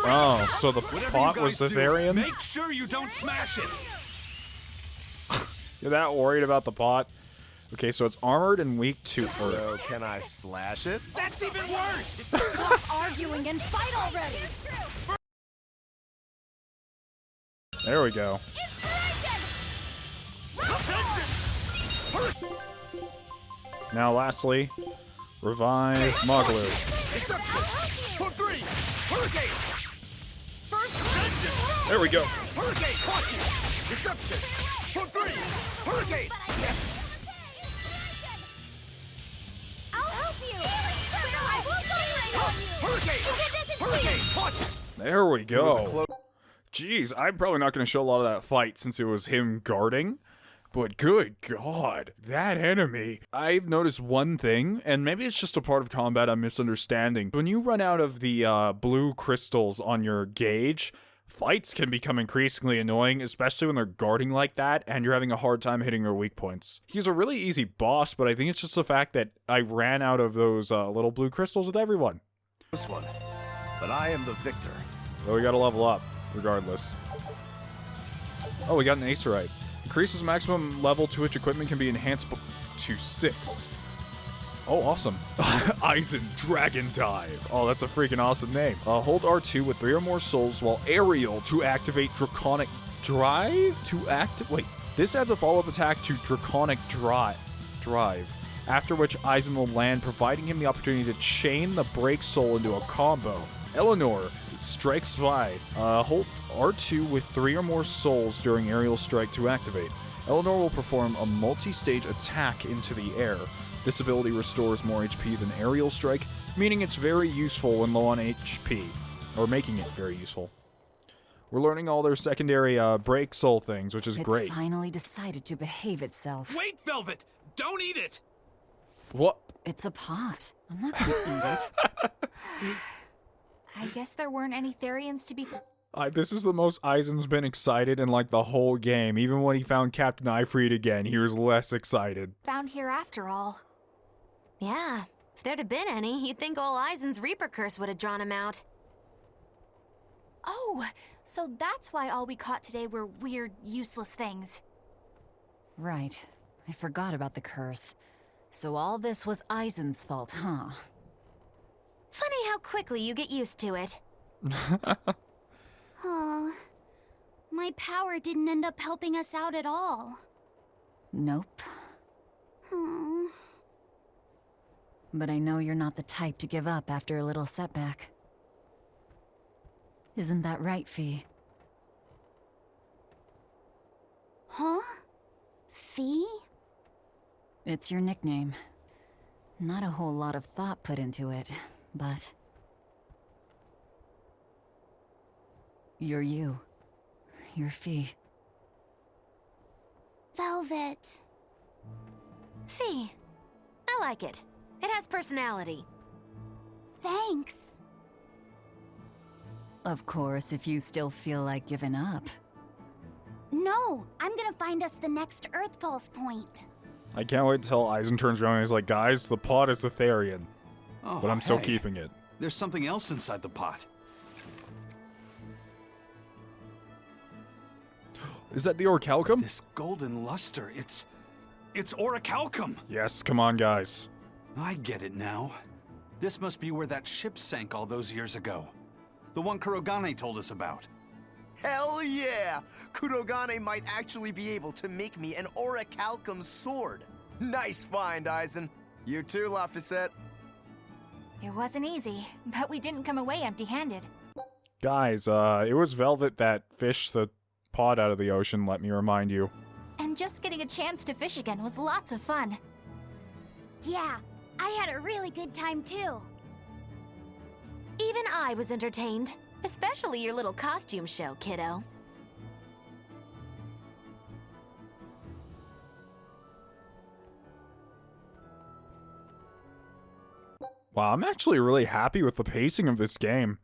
Oh, so the Whatever pot you was guys the do, therian? Make sure you don't smash it. You're that worried about the pot? Okay, so it's armored and weak to earth. So can I slash it? That's even worse. Stop arguing and fight already! There we go. Now, lastly, revive Magilou. There we go. I'll help you! I will help you! There we go. Jeez, I'm probably not going to show a lot of that fight since it was him guarding. But good God, that enemy. I've noticed one thing, and maybe it's just a part of combat I'm misunderstanding. When you run out of the blue crystals on your gauge, fights can become increasingly annoying, especially when they're guarding like that and you're having a hard time hitting their weak points. He's a really easy boss, but I think it's just the fact that I ran out of those little blue crystals with everyone. This one. But I am the victor. So we gotta level up, regardless. Oh, we got an Acerite. Increases maximum level to which equipment can be enhanced to 6. Oh, awesome. Eizen Dragon Dive. Oh, that's a freaking awesome name. Hold R2 with 3 or more souls while aerial to activate Draconic Drive Wait, this adds a follow-up attack to Draconic Drive. After which Eizen will land, providing him the opportunity to chain the Break Soul into a combo. Eleanor strikes Vi. Hold R2 with 3 or more souls during aerial strike to activate. Eleanor will perform a multi-stage attack into the air. This ability restores more HP than aerial strike, meaning it's very useful when low on HP, or making it very useful. We're learning all their secondary break soul things, which is great. It's finally decided to behave itself. Wait, Velvet! Don't eat it! What? It's a pot. I'm not gonna eat it. I guess there weren't any therians to be... This is the most Eizen's been excited in like the whole game. Even when he found Captain Ifrit again, he was less excited. found here after all. Yeah, if there'd have been any, you'd think old Eizen's Reaper curse would have drawn him out. Oh, so that's why all we caught today were weird, useless things. Right. I forgot about the curse. So all this was Eizen's fault, huh? Funny how quickly you get used to it. Oh, my power didn't end up helping us out at all. Nope. Oh. But I know you're not the type to give up after a little setback. Isn't that right, Fee? Huh? Fee? It's your nickname. Not a whole lot of thought put into it, but... You're you. You're Fee. Velvet. Fee. I like it. It has personality. Thanks. Of course, if you still feel like giving up. No, I'm gonna find us the next Earth Pulse point. I can't wait till Eizen turns around and he's like, guys, the pot is the therian. Oh, But I'm still hey. keeping it. There's something else inside the pot. Is that the orichalcum? This golden luster, it's orichalcum. Yes, come on, guys. I get it now. This must be where that ship sank all those years ago. The one Kurogane told us about. Hell yeah! Kurogane might actually be able to make me an orichalcum sword. Nice find, Aizen. You too, Laphicet. It wasn't easy, but we didn't come away empty-handed. Guys, it was Velvet that fished the pot out of the ocean, let me remind you. And just getting a chance to fish again was lots of fun. Yeah, I had a really good time too. Even I was entertained. Especially your little costume show, kiddo. Wow, I'm actually really happy with the pacing of this game.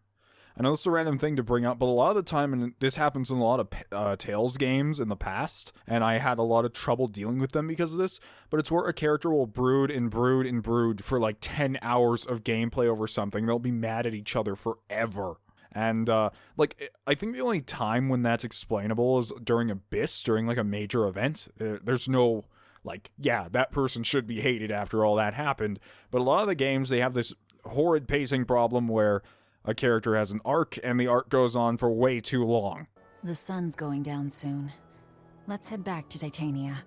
I know this is a random thing to bring up, but a lot of the time, and this happens in a lot of Tales games in the past, and I had a lot of trouble dealing with them because of this, but it's where a character will brood and brood and brood for like 10 hours of gameplay over something. They'll be mad at each other forever. And, like, I think the only time when that's explainable is during Abyss, during, like, a major event. There's no, like, yeah, that person should be hated after all that happened. But a lot of the games, they have this horrid pacing problem where a character has an arc, and the arc goes on for way too long. The sun's going down soon. Let's head back to Titania.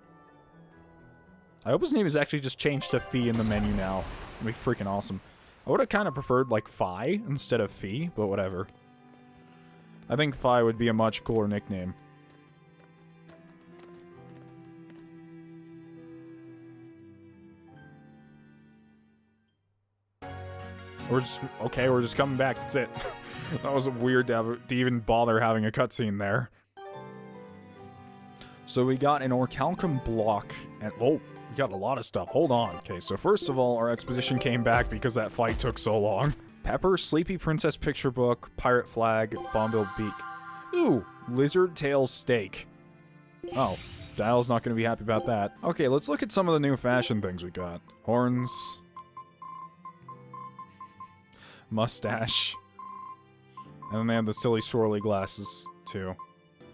I hope his name is actually just changed to Fee in the menu now. It'd be freaking awesome. I would have kind of preferred, like, Phi instead of Fee, but whatever. I think Phi would be a much cooler nickname. We're just coming back. That's it. That was weird to even bother having a cutscene there. So we got an orichalcum block, and oh, we got a lot of stuff. Hold on. Okay, so first of all, our expedition came back because that fight took so long. Pepper, Sleepy Princess picture book, pirate flag, bomb-billed beak. Ooh, lizard tail steak. Oh, Dial's not going to be happy about that. Okay, let's look at some of the new fashion things we got. Horns. Mustache. And then they have the silly swirly glasses, too.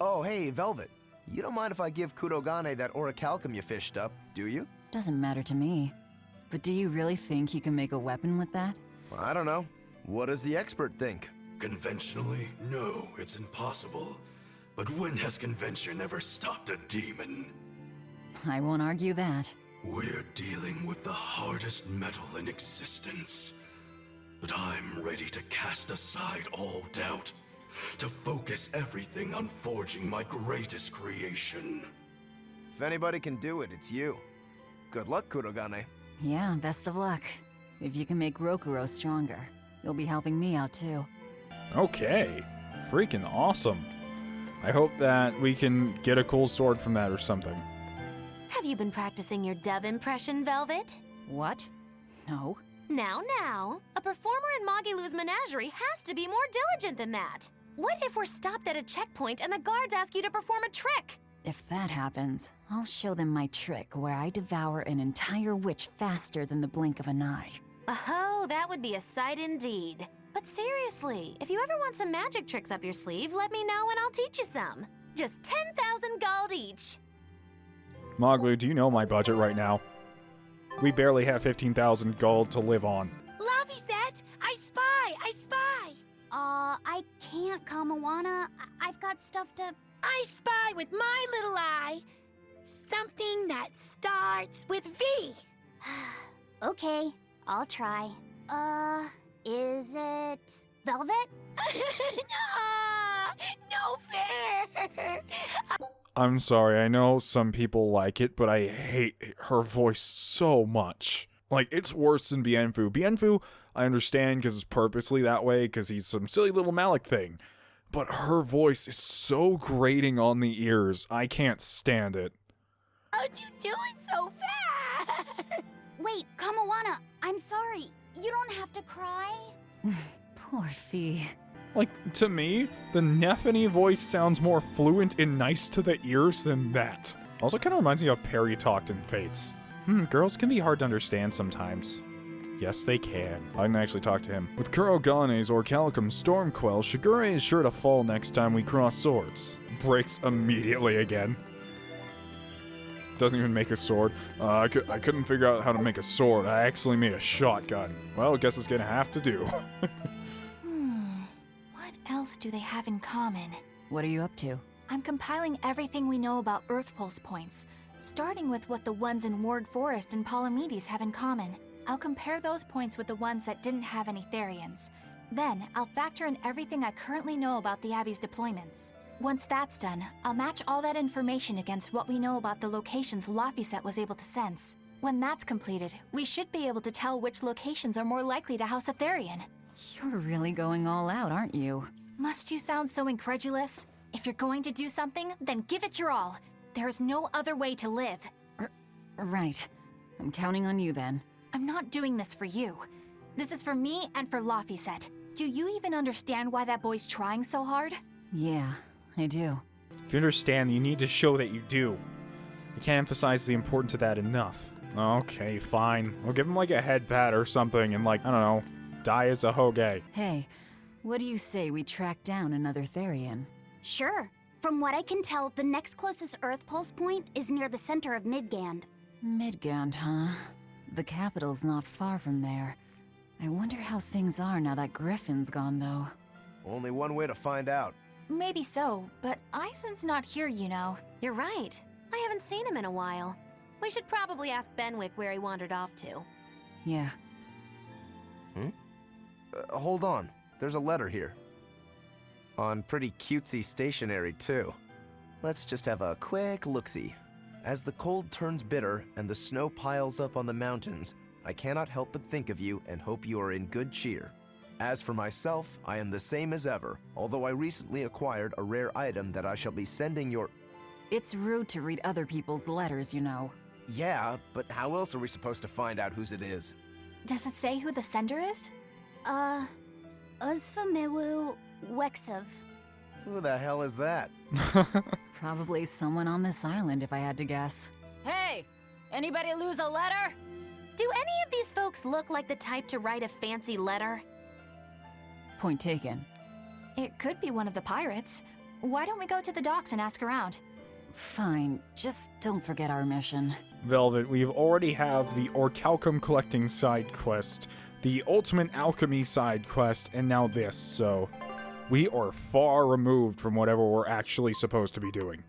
Oh, hey, Velvet. You don't mind if I give Kurogane that orichalcum you fished up, do you? Doesn't matter to me. But do you really think you can make a weapon with that? Well, I don't know. What does the expert think? Conventionally, no, it's impossible. But when has convention ever stopped a demon? I won't argue that. We're dealing with the hardest metal in existence. But I'm ready to cast aside all doubt, to focus everything on forging my greatest creation. If anybody can do it, it's you. Good luck, Kurogane. Yeah, best of luck. If you can make Rokuro stronger, you'll be helping me out too. Okay. Freaking awesome. I hope that we can get a cool sword from that or something. Have you been practicing your dove impression, Velvet? What? No. Now, a performer in Magilou's menagerie has to be more diligent than that. What if we're stopped at a checkpoint and the guards ask you to perform a trick? If that happens, I'll show them my trick where I devour an entire witch faster than the blink of an eye. Oh, that would be a sight indeed. But seriously, if you ever want some magic tricks up your sleeve, let me know and I'll teach you some. Just 10,000 gold each. Magilou, do you know my budget right now? We barely have 15,000 gold to live on. Laviset, I spy! I can't, Kamawana. I've got stuff to... I spy with my little eye. Something that starts with V. Okay, I'll try. Is it... Velvet? No fair! I'm sorry, I know some people like it, but I hate her voice so much. Like, it's worse than Bienfu. Bienfu, I understand because it's purposely that way, because he's some silly little Malak thing. But her voice is so grating on the ears, I can't stand it. How'd you do it so fast? Wait, Kamawana, I'm sorry. You don't have to cry. Poor Fee. Like, to me, the Nephany voice sounds more fluent and nice to the ears than that. Also kind of reminds me of Perry talked in Fates. Girls can be hard to understand sometimes. Yes, they can. I can actually talk to him. With Kurogane's orichalcum Stormquell, Shigure is sure to fall next time we cross swords. Breaks immediately again. Doesn't even make a sword. I couldn't figure out how to make a sword. I actually made a shotgun. Well, I guess it's gonna have to do. What else do they have in common? What are you up to? I'm compiling everything we know about Earth Pulse points, starting with what the ones in Ward Forest and Palamedes have in common. I'll compare those points with the ones that didn't have any therians. Then, I'll factor in everything I currently know about the Abbey's deployments. Once that's done, I'll match all that information against what we know about the locations Laphicet was able to sense. When that's completed, we should be able to tell which locations are more likely to house a therian. You're really going all out, aren't you? Must you sound so incredulous? If you're going to do something, then give it your all. There's no other way to live. Right. I'm counting on you then. I'm not doing this for you. This is for me and for Laphicet. Do you even understand why that boy's trying so hard? Yeah, I do. If you understand, you need to show that you do. I can't emphasize the importance of that enough. Okay, fine. We'll give him like a head pat or something and like, I don't know, die as a Hoge. Hey, what do you say we track down another Therian? Sure. From what I can tell, the next closest Earth Pulse point is near the center of Midgand. Midgand, huh? The capital's not far from there. I wonder how things are now that Griffin's gone, though. Only one way to find out. Maybe so, but Eizen's not here, you know. You're right. I haven't seen him in a while. We should probably ask Benwick where he wandered off to. Yeah. Hold on. There's a letter here. On pretty cutesy stationery, too. Let's just have a quick look-see. As the cold turns bitter and the snow piles up on the mountains, I cannot help but think of you and hope you are in good cheer. As for myself, I am the same as ever, although I recently acquired a rare item that I shall be sending your... It's rude to read other people's letters, you know. Yeah, but how else are we supposed to find out whose it is? Does it say who the sender is? Uzfamiwu Wexov. Who the hell is that? Probably someone on this island, if I had to guess. Hey! Anybody lose a letter? Do any of these folks look like the type to write a fancy letter? Point taken. It could be one of the pirates. Why don't we go to the docks and ask around? Fine, just don't forget our mission. Velvet, we already have the orichalcum collecting side quest, the ultimate alchemy side quest, and now this, so we are far removed from whatever we're actually supposed to be doing.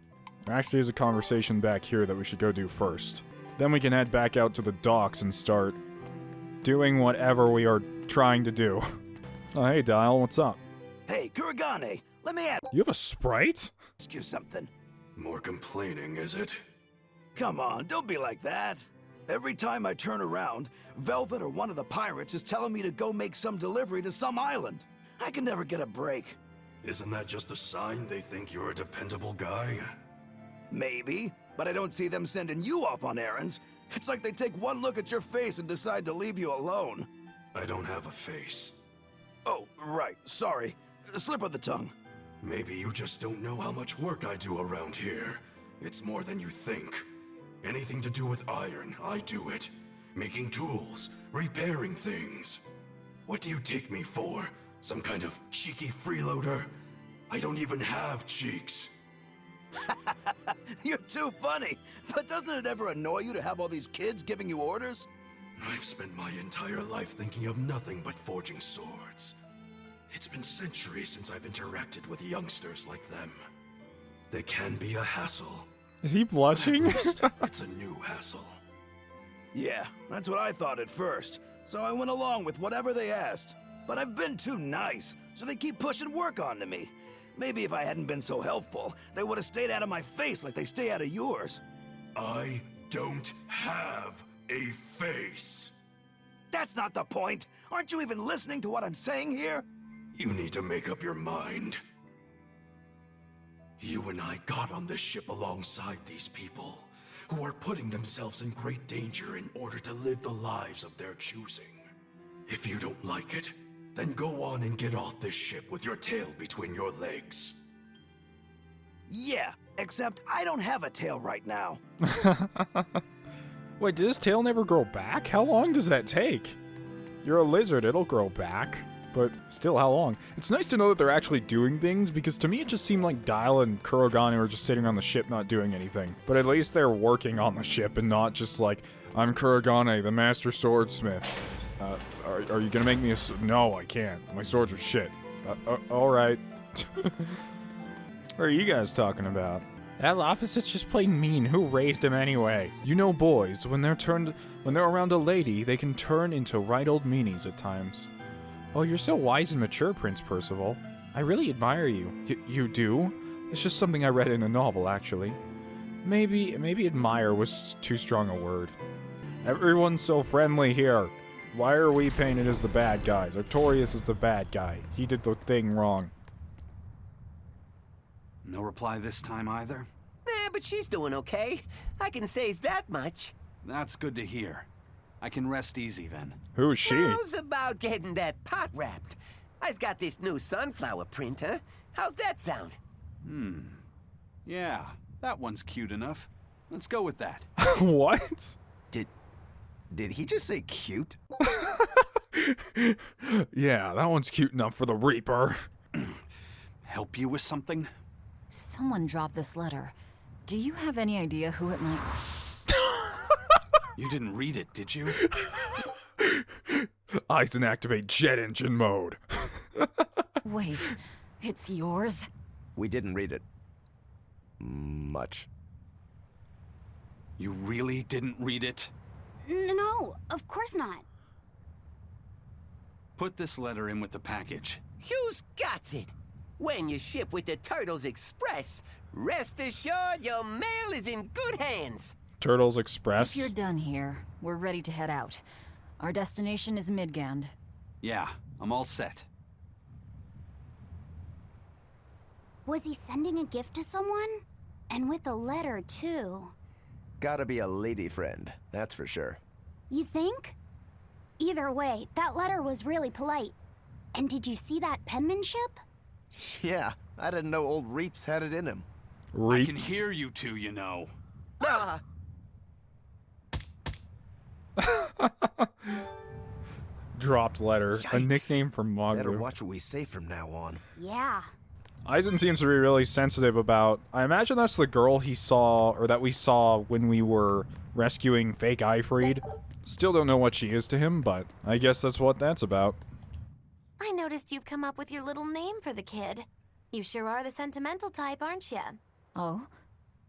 There actually is a conversation back here that we should go do first. Then we can head back out to the docks and start doing whatever we are trying to do. Oh, hey, Dial, what's up? Hey, Kuragane, let me ask You have a Sprite? you something. More complaining, is it? Come on, don't be like that. Every time I turn around, Velvet or one of the pirates is telling me to go make some delivery to some island. I can never get a break. Isn't that just a sign they think you're a dependable guy? Maybe, but I don't see them sending you off on errands. It's like they take one look at your face and decide to leave you alone. I don't have a face. Oh, right, sorry. Slip of the tongue. Maybe you just don't know how much work I do around here. It's more than you think. Anything to do with iron, I do it. Making tools, repairing things. What do you take me for? Some kind of cheeky freeloader? I don't even have cheeks. You're too funny. But doesn't it ever annoy you to have all these kids giving you orders? I've spent my entire life thinking of nothing but forging swords. It's been centuries since I've interacted with youngsters like them. They can be a hassle. Is he blushing? At least it's a new hassle. Yeah, that's what I thought at first. So I went along with whatever they asked. But I've been too nice, so they keep pushing work onto me. Maybe if I hadn't been so helpful, they would have stayed out of my face like they stay out of yours. I don't have a face. That's not the point. Aren't you even listening to what I'm saying here? You need to make up your mind. You and I got on this ship alongside these people, who are putting themselves in great danger in order to live the lives of their choosing. If you don't like it, then go on and get off this ship with your tail between your legs. Yeah, except I don't have a tail right now. Wait, did his tail never grow back? How long does that take? You're a lizard, it'll grow back. But still, how long? It's nice to know that they're actually doing things, because to me it just seemed like Dial and Kurogane were just sitting on the ship not doing anything. But at least they're working on the ship and not just like, I'm Kurogane, the master swordsmith. Are you gonna make me a... No, I can't. My swords are shit. Alright. What are you guys talking about? That officer's just plain mean. Who raised him anyway? You know boys, when they're around a lady, they can turn into right old meanies at times. Oh, you're so wise and mature, Prince Percival. I really admire you. You do? It's just something I read in a novel, actually. Maybe admire was too strong a word. Everyone's so friendly here. Why are we painted as the bad guys? Artorias is the bad guy. He did the thing wrong. No reply this time either? But she's doing okay. I can say that much. That's good to hear. I can rest easy then. Who is she? How's about getting that pot wrapped? I's got this new sunflower print, huh? How's that sound? Yeah, that one's cute enough. Let's go with that. What? Did he just say cute? Yeah, that one's cute enough for the Reaper. Help you with something? Someone dropped this letter. Do you have any idea who it might... You didn't read it, did you? Aizen, activate jet engine mode. Wait, it's yours? We didn't read it. Much. You really didn't read it? No, of course not. Put this letter in with the package. Who's got it? When you ship with the Turtles Express, rest assured your mail is in good hands. Turtles Express? If you're done here, we're ready to head out. Our destination is Midgand. Yeah, I'm all set. Was he sending a gift to someone? And with a letter, too. Gotta be a lady friend, that's for sure. You think? Either way, that letter was really polite. And did you see that penmanship? Yeah, I didn't know old Reeps had it in him. I can hear you two, you know. Dropped letter. Yikes. A nickname for Magilou. Better watch what we say from now on. Yeah. Aizen seems to be really sensitive about... I imagine that's the girl he saw, or that we saw when we were rescuing fake Ifreed. Still don't know what she is to him, but I guess that's what that's about. I noticed you've come up with your little name for the kid. You sure are the sentimental type, aren't you? Oh?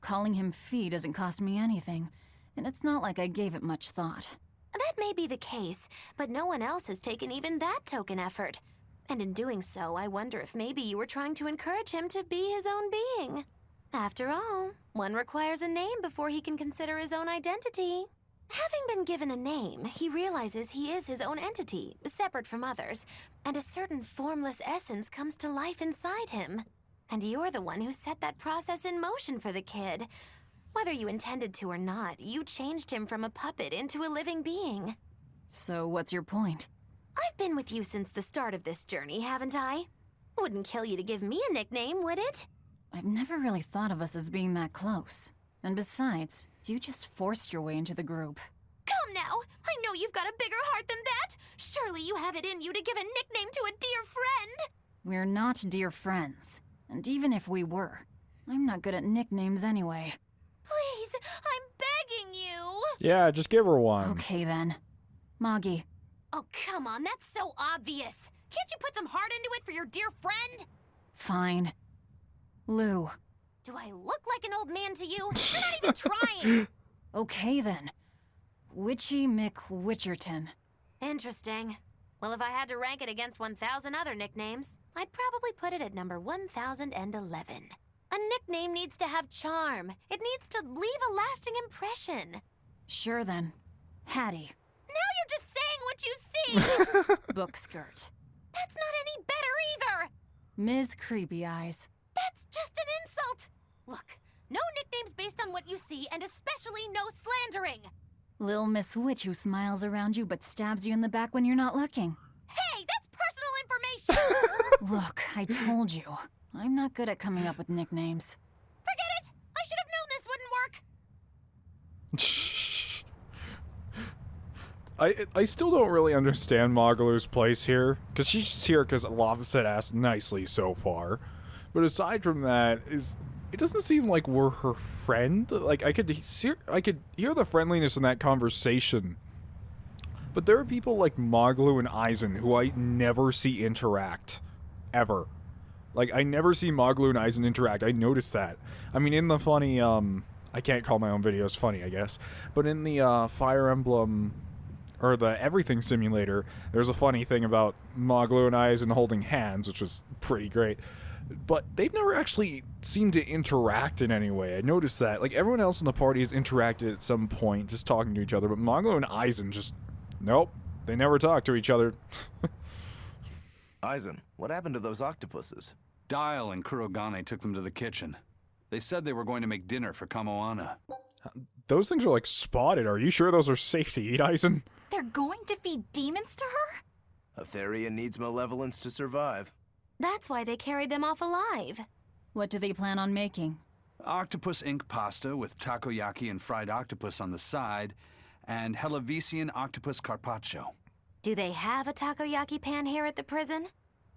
Calling him Fee doesn't cost me anything, and it's not like I gave it much thought. That may be the case, but no one else has taken even that token effort. And in doing so, I wonder if maybe you were trying to encourage him to be his own being. After all, one requires a name before he can consider his own identity. Having been given a name, he realizes he is his own entity, separate from others, and a certain formless essence comes to life inside him. And you're the one who set that process in motion for the kid. Whether you intended to or not, you changed him from a puppet into a living being. So what's your point? I've been with you since the start of this journey, haven't I? Wouldn't kill you to give me a nickname, would it? I've never really thought of us as being that close. And besides, you just forced your way into the group. Come now! I know you've got a bigger heart than that! Surely you have it in you to give a nickname to a dear friend! We're not dear friends. And even if we were, I'm not good at nicknames anyway. Please, I'm begging you! Yeah, just give her one. Okay then. Magi. Oh, come on, that's so obvious! Can't you put some heart into it for your dear friend? Fine. Lou. Do I look like an old man to you? You're not even trying! Okay then. Witchy McWitcherton. Interesting. Well, if I had to rank it against 1,000 other nicknames, I'd probably put it at number 1011. A nickname needs to have charm. It needs to leave a lasting impression. Sure then. Hattie. Now you're just saying what you see! Book skirt. That's not any better either! Ms. Creepy Eyes. That's just an insult! Look, no nicknames based on what you see, and especially no slandering! Lil Miss Witch who smiles around you but stabs you in the back when you're not looking. Hey, that's personal information! Look, I told you. I'm not good at coming up with nicknames. Forget it! I should have known this wouldn't work! I still don't really understand Magilou's place here, because she's just here because Lava said asked nicely so far. But aside from that, it doesn't seem like we're her friend. Like, I could hear the friendliness in that conversation. But there are people like Magilou and Aizen who I never see interact. Ever. Like, I never see Magilou and Aizen interact. I noticed that. I mean, in the funny, I can't call my own videos funny, I guess. But in the, Fire Emblem, or the Everything Simulator, there's a funny thing about Magilou and Aizen holding hands, which was pretty great. But they've never actually seemed to interact in any way. I noticed that. Like, everyone else in the party has interacted at some point, just talking to each other. But Magilou and Aizen just... Nope. They never talk to each other. Aizen, what happened to those octopuses? Dial and Kurogane took them to the kitchen. They said they were going to make dinner for Kamoana. Those things are, like, spotted. Are you sure those are safe to eat, Aizen? They're going to feed demons to her? A therian needs malevolence to survive. That's why they carried them off alive. What do they plan on making? Octopus ink pasta with takoyaki and fried octopus on the side, and Hellavesian octopus carpaccio. Do they have a takoyaki pan here at the prison?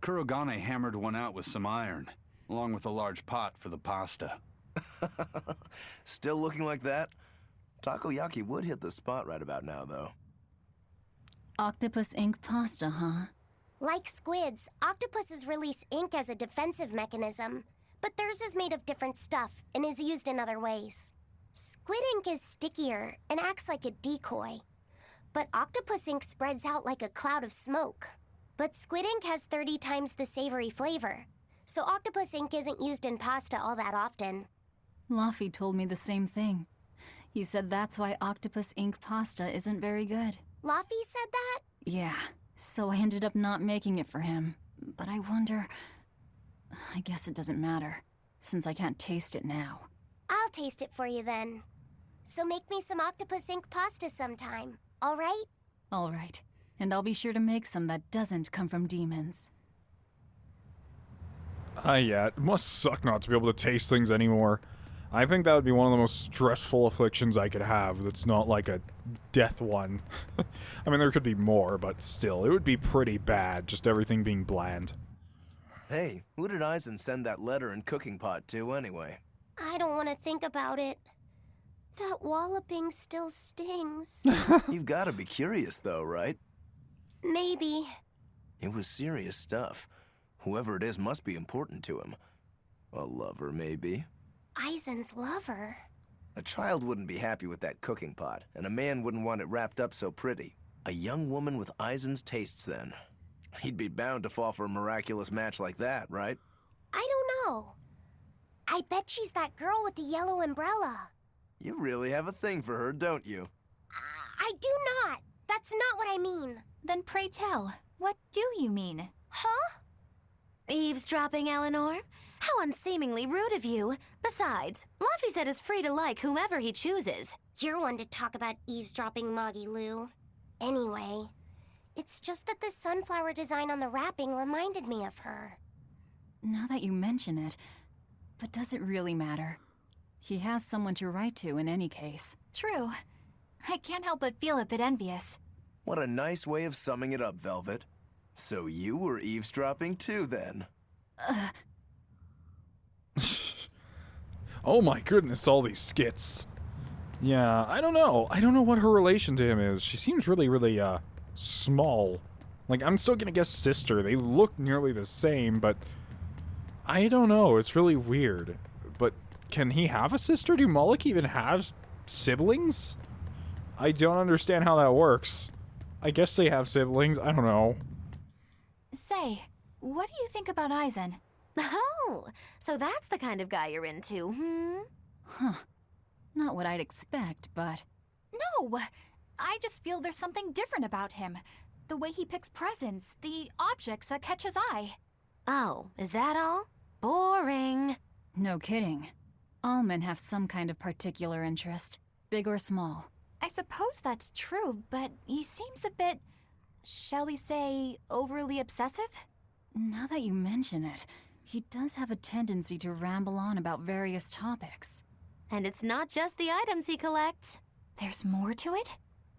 Kurogane hammered one out with some iron, along with a large pot for the pasta. Still looking like that? Takoyaki would hit the spot right about now, though. Octopus ink pasta, huh? Like squids, octopuses release ink as a defensive mechanism, but theirs is made of different stuff and is used in other ways. Squid ink is stickier and acts like a decoy, but octopus ink spreads out like a cloud of smoke. But squid ink has 30 times the savory flavor, so octopus ink isn't used in pasta all that often. Laffy told me the same thing. He said that's why octopus ink pasta isn't very good. Laffy said that? Yeah, so I ended up not making it for him. But I wonder... I guess it doesn't matter, since I can't taste it now. I'll taste it for you then. So make me some octopus ink pasta sometime, all right? All right, and I'll be sure to make some that doesn't come from demons. Yeah, it must suck not to be able to taste things anymore. I think that would be one of the most stressful afflictions I could have that's not like a death one. I mean, there could be more, but still, it would be pretty bad, just everything being bland. Hey, who did Eizen send that letter and cooking pot to, anyway? I don't want to think about it. That walloping still stings. You've got to be curious, though, right? Maybe. It was serious stuff. Whoever it is must be important to him. A lover, maybe. Eizen's lover. A child wouldn't be happy with that cooking pot, and a man wouldn't want it wrapped up so pretty. A young woman with Eizen's tastes, then. He'd be bound to fall for a miraculous match like that, right? I don't know. I bet she's that girl with the yellow umbrella. You really have a thing for her, don't you? I do not. That's not what I mean. Then pray tell, what do you mean? Huh? Eavesdropping, Eleanor? How unseemingly rude of you. Besides, Laffy said is free to like whomever he chooses. You're one to talk about eavesdropping, Magilou. Anyway, it's just that the sunflower design on the wrapping reminded me of her. Now that you mention it, but does it really matter? He has someone to write to in any case. True. I can't help but feel a bit envious. What a nice way of summing it up, Velvet. So you were eavesdropping too, then? Oh my goodness, all these skits. Yeah, I don't know. I don't know what her relation to him is. She seems really, small. Like, I'm still gonna guess sister. They look nearly the same, but I don't know. It's really weird. But can he have a sister? Do Malak even have siblings? I don't understand how that works. I guess they have siblings. I don't know. Say, what do you think about Eizen? Oh, so that's the kind of guy you're into, Huh. Not what I'd expect, but... No! I just feel there's something different about him. The way he picks presents, the objects that catch his eye. Oh, is that all? Boring. No kidding. All men have some kind of particular interest, big or small. I suppose that's true, but he seems a bit, shall we say, overly obsessive? Now that you mention it, he does have a tendency to ramble on about various topics. And it's not just the items he collects. There's more to it?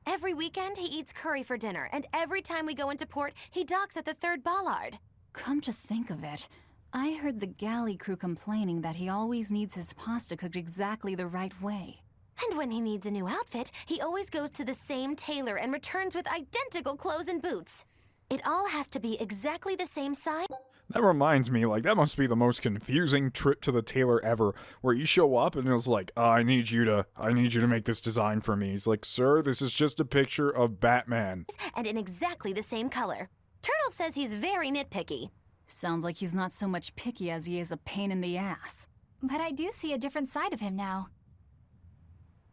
Every weekend, he eats curry for dinner, and every time we go into port, he docks at the 3rd bollard. Come to think of it, I heard the galley crew complaining that he always needs his pasta cooked exactly the right way. And when he needs a new outfit, he always goes to the same tailor and returns with identical clothes and boots. It all has to be exactly the same size. That reminds me, like, that must be the most confusing trip to the tailor ever, where you show up and it's like, I need you to make this design for me. He's like, sir, this is just a picture of Batman. And in exactly the same color. Turtle says he's very nitpicky. Sounds like he's not so much picky as he is a pain in the ass. But I do see a different side of him now.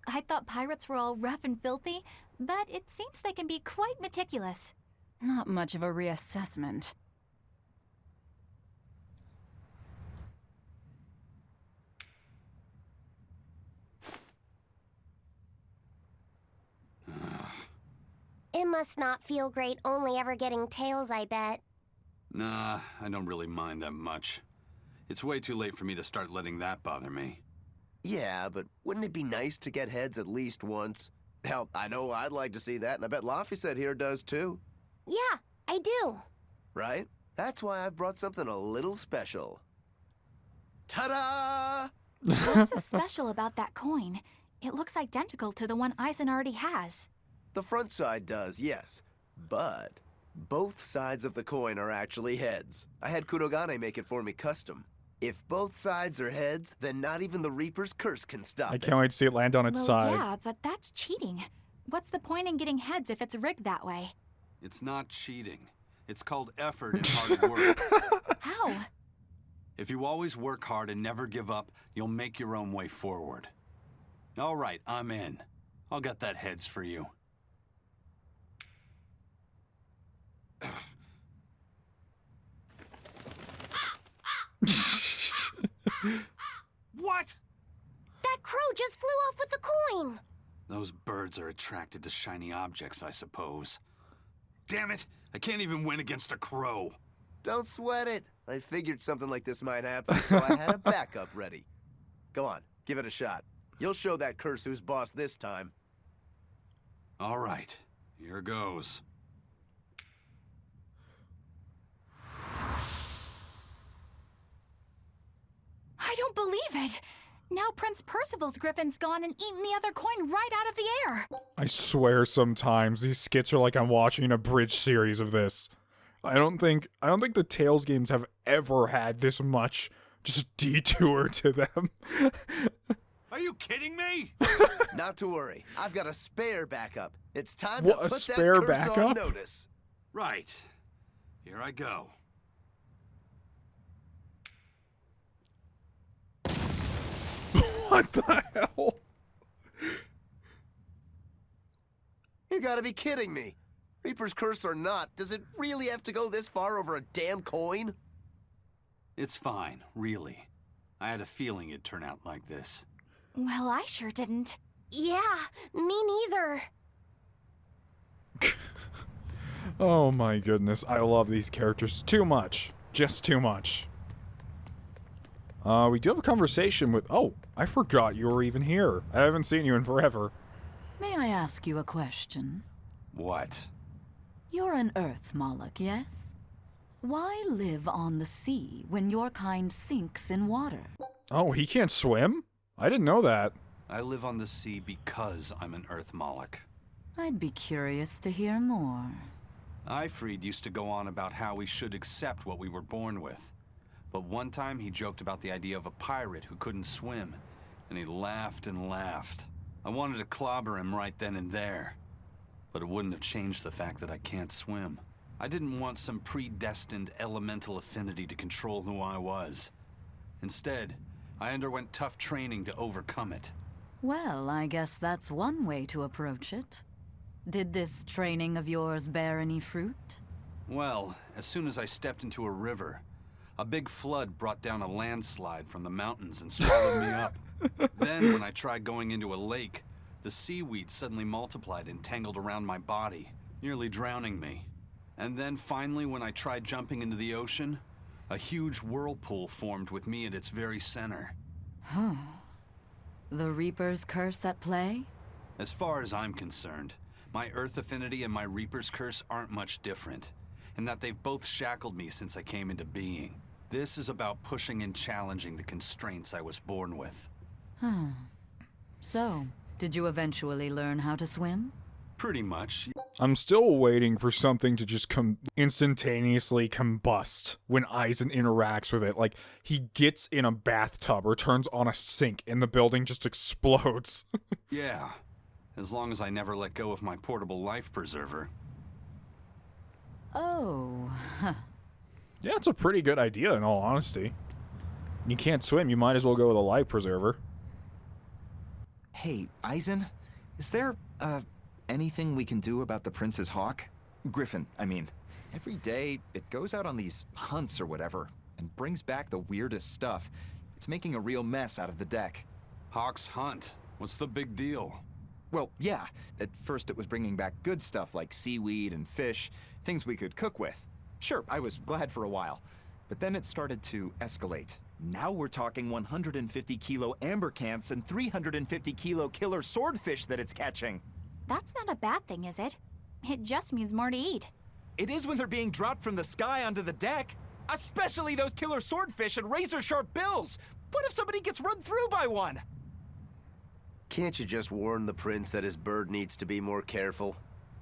I thought pirates were all rough and filthy, but it seems they can be quite meticulous. Not much of a reassessment. It must not feel great only ever getting tails, I bet. Nah, I don't really mind that much. It's way too late for me to start letting that bother me. Yeah, but wouldn't it be nice to get heads at least once? Hell, I know I'd like to see that, and I bet Laphicet here does too. Yeah, I do. Right? That's why I've brought something a little special. Ta-da! What's so special about that coin? It looks identical to the one Aizen already has. The front side does, yes. But both sides of the coin are actually heads. I had Kurogane make it for me custom. If both sides are heads, then not even the Reaper's curse can stop I can't wait to see it land on its side. Yeah, but that's cheating. What's the point in getting heads if it's rigged that way? It's not cheating. It's called effort and hard work. How? If you always work hard and never give up, you'll make your own way forward. All right, I'm in. I'll get that heads for you. What? That crow just flew off with the coin! Those birds are attracted to shiny objects, I suppose. Damn it! I can't even win against a crow. Don't sweat it. I figured something like this might happen, so I had a backup ready. Go on, give it a shot. You'll show that curse who's boss this time. All right, here goes. I don't believe it! Now Prince Percival's griffin's gone and eaten the other coin right out of the air! I swear sometimes these skits are like I'm watching an abridged series of this. I don't think the Tales games have ever had this much just detour to them. Are you kidding me? Not to worry. I've got a spare backup. It's time What, to a put spare that curse backup? on notice. Right. Here I go. What the hell? You gotta be kidding me. Reaper's curse or not, does it really have to go this far over a damn coin? It's fine, really. I had a feeling it'd turn out like this. Well, I sure didn't. Yeah, me neither. Oh my goodness, I love these characters too much. Just too much. We do have a conversation with... Oh, I forgot you were even here. I haven't seen you in forever. May I ask you a question? What? You're an Earth Malak, yes? Why live on the sea when your kind sinks in water? Oh, he can't swim? I didn't know that. I live on the sea because I'm an Earth Malak. I'd be curious to hear more. Ifrid used to go on about how we should accept what we were born with. But one time he joked about the idea of a pirate who couldn't swim, and he laughed and laughed. I wanted to clobber him right then and there, but it wouldn't have changed the fact that I can't swim. I didn't want some predestined elemental affinity to control who I was. Instead, I underwent tough training to overcome it. Well, I guess that's one way to approach it. Did this training of yours bear any fruit? Well, as soon as I stepped into a river, a big flood brought down a landslide from the mountains and swallowed me up. Then, when I tried going into a lake, the seaweed suddenly multiplied and tangled around my body, nearly drowning me. And then finally, when I tried jumping into the ocean, a huge whirlpool formed with me at its very center. Huh. The Reaper's curse at play? As far as I'm concerned, my Earth affinity and my Reaper's curse aren't much different, in that they've both shackled me since I came into being. This is about pushing and challenging the constraints I was born with. Huh. So, did you eventually learn how to swim? Pretty much. I'm still waiting for something to just instantaneously combust when Aizen interacts with it. Like, he gets in a bathtub or turns on a sink and the building just explodes. Yeah, as long as I never let go of my portable life preserver. Oh, huh. Yeah, it's a pretty good idea, in all honesty. You can't swim, you might as well go with a life preserver. Hey, Aizen, is there, anything we can do about the Prince's hawk? Griffin, I mean. Every day, it goes out on these hunts or whatever, and brings back the weirdest stuff. It's making a real mess out of the deck. Hawk's hunt? What's the big deal? Well, yeah. At first it was bringing back good stuff like seaweed and fish, things we could cook with. Sure, I was glad for a while. But then it started to escalate. Now we're talking 150-kilo ambercanths and 350-kilo killer swordfish that it's catching. That's not a bad thing, is it? It just means more to eat. It is when they're being dropped from the sky onto the deck. Especially those killer swordfish and razor-sharp bills. What if somebody gets run through by one? Can't you just warn the prince that his bird needs to be more careful?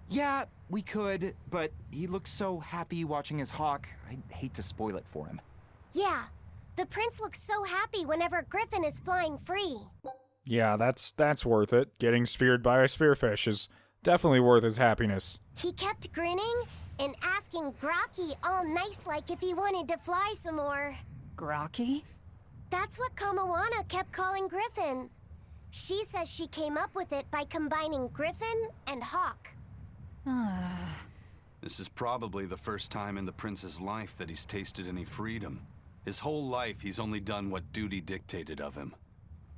Yeah, we could, but he looks so happy watching his hawk. I'd hate to spoil it for him. Yeah, the prince looks so happy whenever Griffin is flying free. Yeah, that's worth it. Getting speared by a spearfish is definitely worth his happiness. He kept grinning and asking Grocky all nice-like if he wanted to fly some more. Grocky? That's what Kamawana kept calling Griffin. She says she came up with it by combining Griffin and Hawk. This is probably the first time in the prince's life that he's tasted any freedom. His whole life, he's only done what duty dictated of him.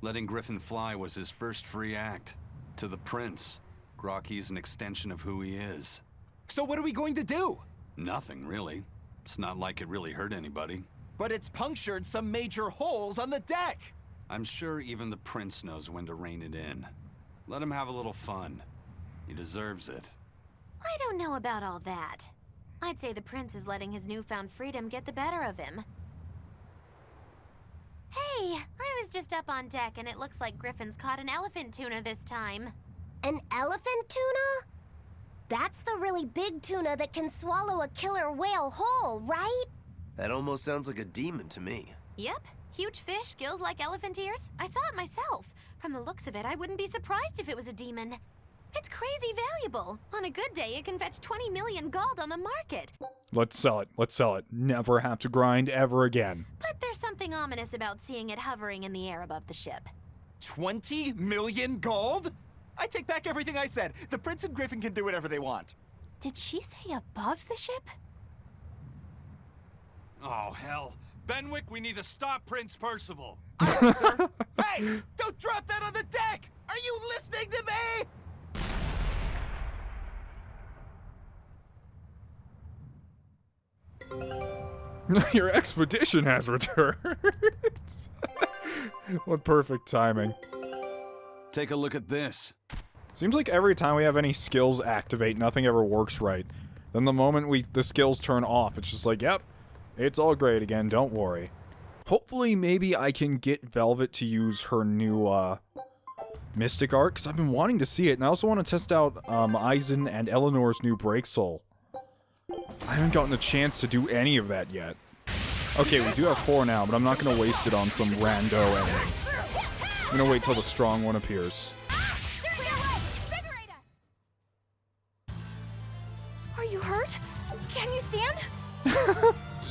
Letting Griffin fly was his first free act. To the prince, Grocky's an extension of who he is. So what are we going to do? Nothing, really. It's not like it really hurt anybody. But it's punctured some major holes on the deck! I'm sure even the prince knows when to rein it in. Let him have a little fun. He deserves it. I don't know about all that. I'd say the prince is letting his newfound freedom get the better of him. Hey, I was just up on deck and it looks like Griffin's caught an elephant tuna this time. An elephant tuna? That's the really big tuna that can swallow a killer whale whole, right? That almost sounds like a demon to me. Yep, huge fish, gills like elephant ears. I saw it myself. From the looks of it, I wouldn't be surprised if it was a demon. It's crazy valuable. On a good day, it can fetch 20 million gold on the market. Let's sell it. Let's sell it. Never have to grind ever again. But there's something ominous about seeing it hovering in the air above the ship. 20 million gold? I take back everything I said. The prince and Griffin can do whatever they want. Did she say above the ship? Oh, hell. Benwick, we need to stop Prince Percival. Aye, sir. Hey, don't drop that on the deck! Are you listening to me? Your expedition has returned. What perfect timing. Take a look at this. Seems like every time we have any skills activate, nothing ever works right. Then the moment the skills turn off, it's just like, yep, it's all great again, don't worry. Hopefully, maybe I can get Velvet to use her new, Mystic Art, because I've been wanting to see it, and I also want to test out, Eizen and Eleanor's new Break Soul. I haven't gotten a chance to do any of that yet. Okay, we do have 4 now, but I'm not going to waste it on some rando enemy. I'm going to wait till the strong one appears. Are you hurt? Can you stand?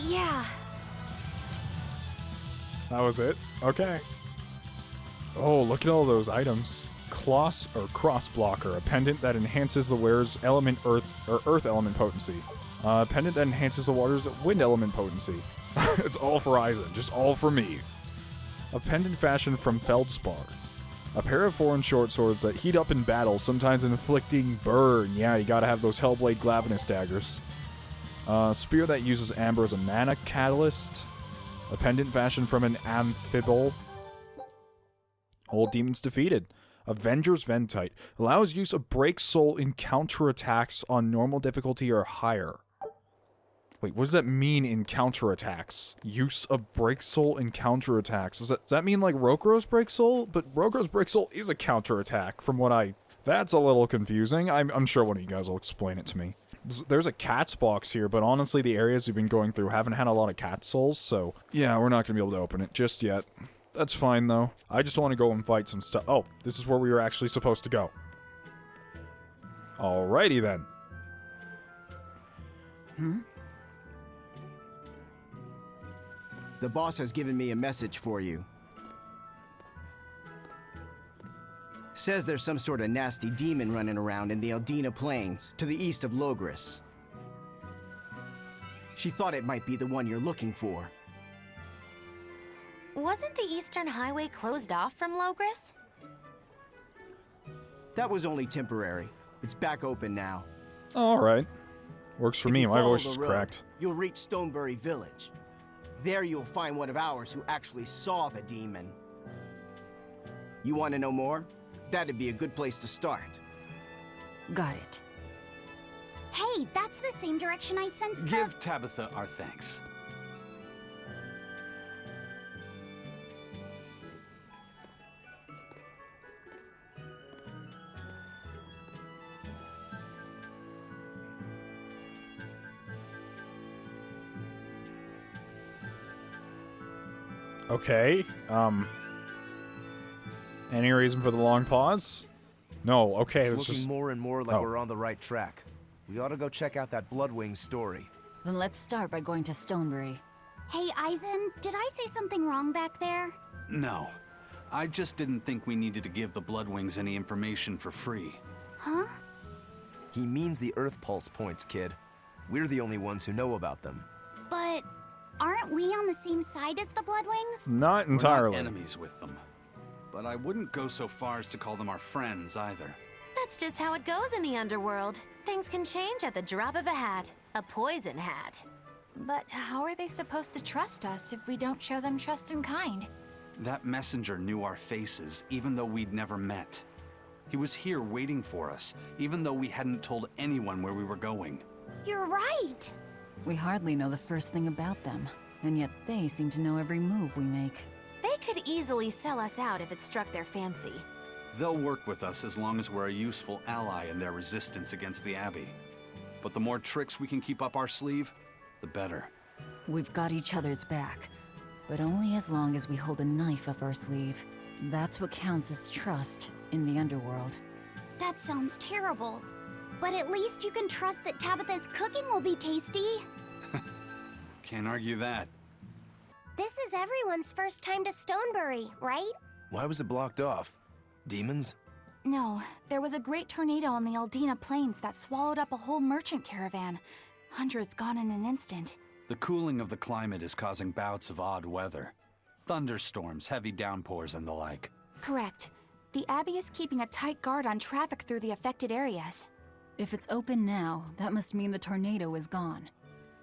Yeah. That was it? Okay. Oh, look at all those items. Cross blocker, a pendant that enhances the wearer's earth element potency. A pendant that enhances the water's wind element potency. It's all for Aizen, just all for me. A pendant fashioned from feldspar. A pair of foreign short swords that heat up in battle, sometimes inflicting burn. Yeah, you gotta have those Hellblade Glavinus daggers. A spear that uses amber as a mana catalyst. A pendant fashioned from an amphibole. All demons defeated. Avenger's Ventite. Allows use of Break Soul in counterattacks on normal difficulty or higher. Wait, what does that mean in counterattacks? Use of Break Soul in counterattacks. Does that mean like Rokuro's Break Soul? But Rokuro's Break Soul is a counterattack from what I... That's a little confusing. I'm sure one of you guys will explain it to me. There's a cat's box here, but honestly the areas we've been going through haven't had a lot of cat souls, so... Yeah, we're not going to be able to open it just yet. That's fine, though. I just want to go and fight some stuff. Oh, this is where we were actually supposed to go. Alrighty, then. The boss has given me a message for you. Says there's some sort of nasty demon running around in the Eldina Plains, to the east of Logris. She thought it might be the one you're looking for. Wasn't the Eastern Highway closed off from Logris? That was only temporary. It's back open now. All right. Works for If me. you My follow voice the is road, cracked. You'll reach Stonebury Village. There you'll find one of ours who actually saw the demon. You want to know more? That'd be a good place to start. Got it. Hey, that's the same direction I sensed the... Give Tabitha our thanks. Okay. Any reason for the long pause? No. Okay. It's It's looking just more and more like Oh. we're on the right track. We ought to go check out that Bloodwing story. Then let's start by going to Stonebury. Hey, Eizen, did I say something wrong back there? No. I just didn't think we needed to give the Bloodwings any information for free. Huh? He means the Earth Pulse points, kid. We're the only ones who know about them. But aren't we on the same side as the Bloodwings? not We're entirely. not enemies with them. But I wouldn't go so far as to call them our friends either. That's just how it goes in the underworld. Things can change at the drop of a hat. A poison hat. But how are they supposed to trust us if we don't show them trust in kind? That messenger knew our faces, even though we'd never met. He was here waiting for us, even though we hadn't told anyone where we were going. You're right. We hardly know the first thing about them, and yet they seem to know every move we make. They could easily sell us out if it struck their fancy. They'll work with us as long as we're a useful ally in their resistance against the Abbey. But the more tricks we can keep up our sleeve, the better. We've got each other's back, but only as long as we hold a knife up our sleeve. That's what counts as trust in the underworld. That sounds terrible. But at least you can trust that Tabitha's cooking will be tasty. Can't argue that. This is everyone's first time to Stonebury, right? Why was it blocked off? Demons? No, there was a great tornado on the Aldina Plains that swallowed up a whole merchant caravan. Hundreds gone in an instant. The cooling of the climate is causing bouts of odd weather. Thunderstorms, heavy downpours, and the like. Correct. The Abbey is keeping a tight guard on traffic through the affected areas. If it's open now, that must mean the tornado is gone.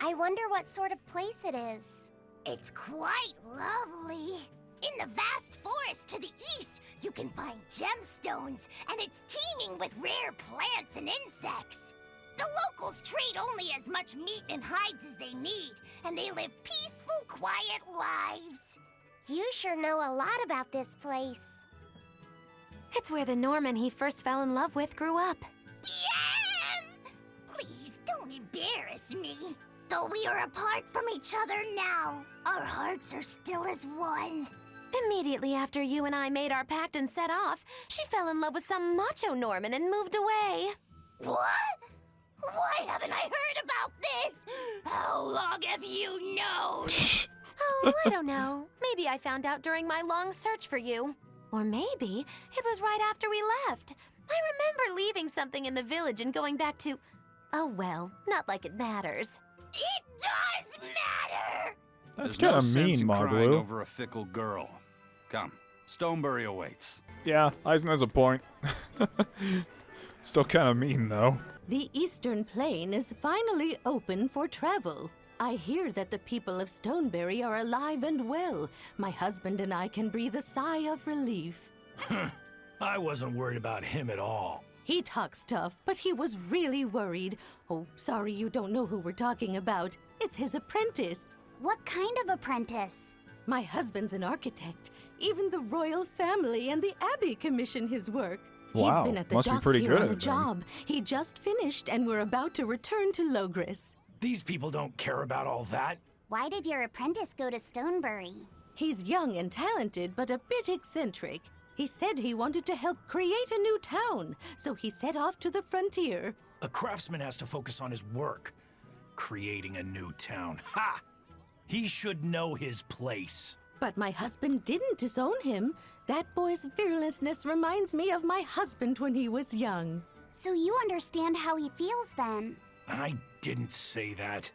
I wonder what sort of place it is. It's quite lovely. In the vast forest to the east, you can find gemstones, and it's teeming with rare plants and insects. The locals trade only as much meat and hides as they need, and they live peaceful, quiet lives. You sure know a lot about this place. It's where the Norman he first fell in love with grew up. Yeah! Please don't embarrass me. Though we are apart from each other now, our hearts are still as one. Immediately after you and I made our pact and set off, she fell in love with some macho Norman and moved away. What? Why haven't I heard about this? How long have you known? Oh, I don't know. Maybe I found out during my long search for you. Or maybe it was right after we left. I remember leaving something in the village and going back to... Oh well, not like it matters. It does matter! That's There's kind of no sense mean, in crying Magilou. over a fickle girl. Come, Stonebury awaits. Yeah, Aizen has a point. Still kind of mean, though. The Eastern Plain is finally open for travel. I hear that the people of Stonebury are alive and well. My husband and I can breathe a sigh of relief. I wasn't worried about him at all. He talks tough, but he was really worried. Oh, sorry you don't know who we're talking about. It's his apprentice. What kind of apprentice? My husband's an architect. Even the royal family and the Abbey commission his work. Wow, He's been at the must be docks pretty here good on at a it then. job. He just finished and we're about to return to Logris. These people don't care about all that. Why did your apprentice go to Stonebury? He's young and talented, but a bit eccentric. He said he wanted to help create a new town, so he set off to the frontier. A craftsman has to focus on his work. Creating a new town. Ha! He should know his place. But my husband didn't disown him. That boy's fearlessness reminds me of my husband when he was young. So you understand how he feels then? I didn't say that.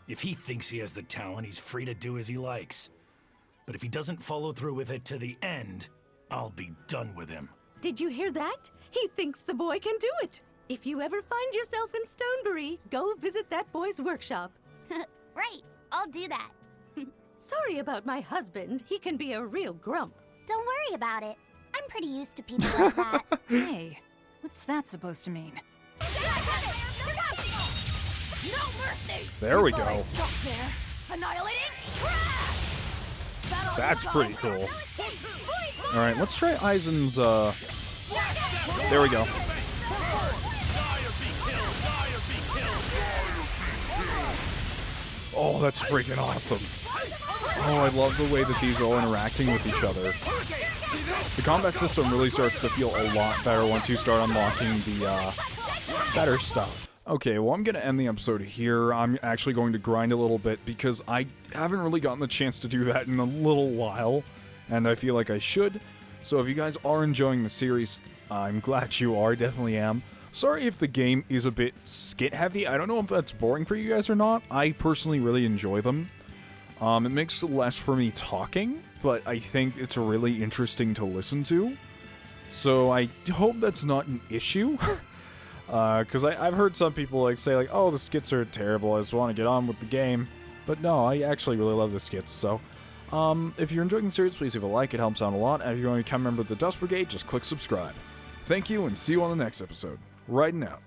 If he thinks he has the talent, he's free to do as he likes. But if he doesn't follow through with it to the end, I'll be done with him. Did you hear that? He thinks the boy can do it. If you ever find yourself in Stonebury, go visit that boy's workshop. Right, I'll do that. Sorry about my husband. He can be a real grump. Don't worry about it. I'm pretty used to people like that. Hey, what's that supposed to mean? No mercy! There we go. Stop there. Annihilating. That's pretty cool. Alright, let's try Eizen's, There we go. Oh, that's freaking awesome. Oh, I love the way that these are all interacting with each other. The combat system really starts to feel a lot better once you start unlocking the, better stuff. Okay, well, I'm going to end the episode here. I'm actually going to grind a little bit because I haven't really gotten the chance to do that in a little while, and I feel like I should. So if you guys are enjoying the series, I'm glad you are, definitely am. Sorry if the game is a bit skit-heavy. I don't know if that's boring for you guys or not. I personally really enjoy them. It makes less for me talking, but I think it's really interesting to listen to. So I hope that's not an issue. Because I've heard some people like say like, oh, the skits are terrible, I just want to get on with the game. But no, I actually really love the skits, so... if you're enjoying the series, please leave a like, it helps out a lot. And if you want to become a member of the Dust Brigade, just click subscribe. Thank you, and see you on the next episode. Riding out.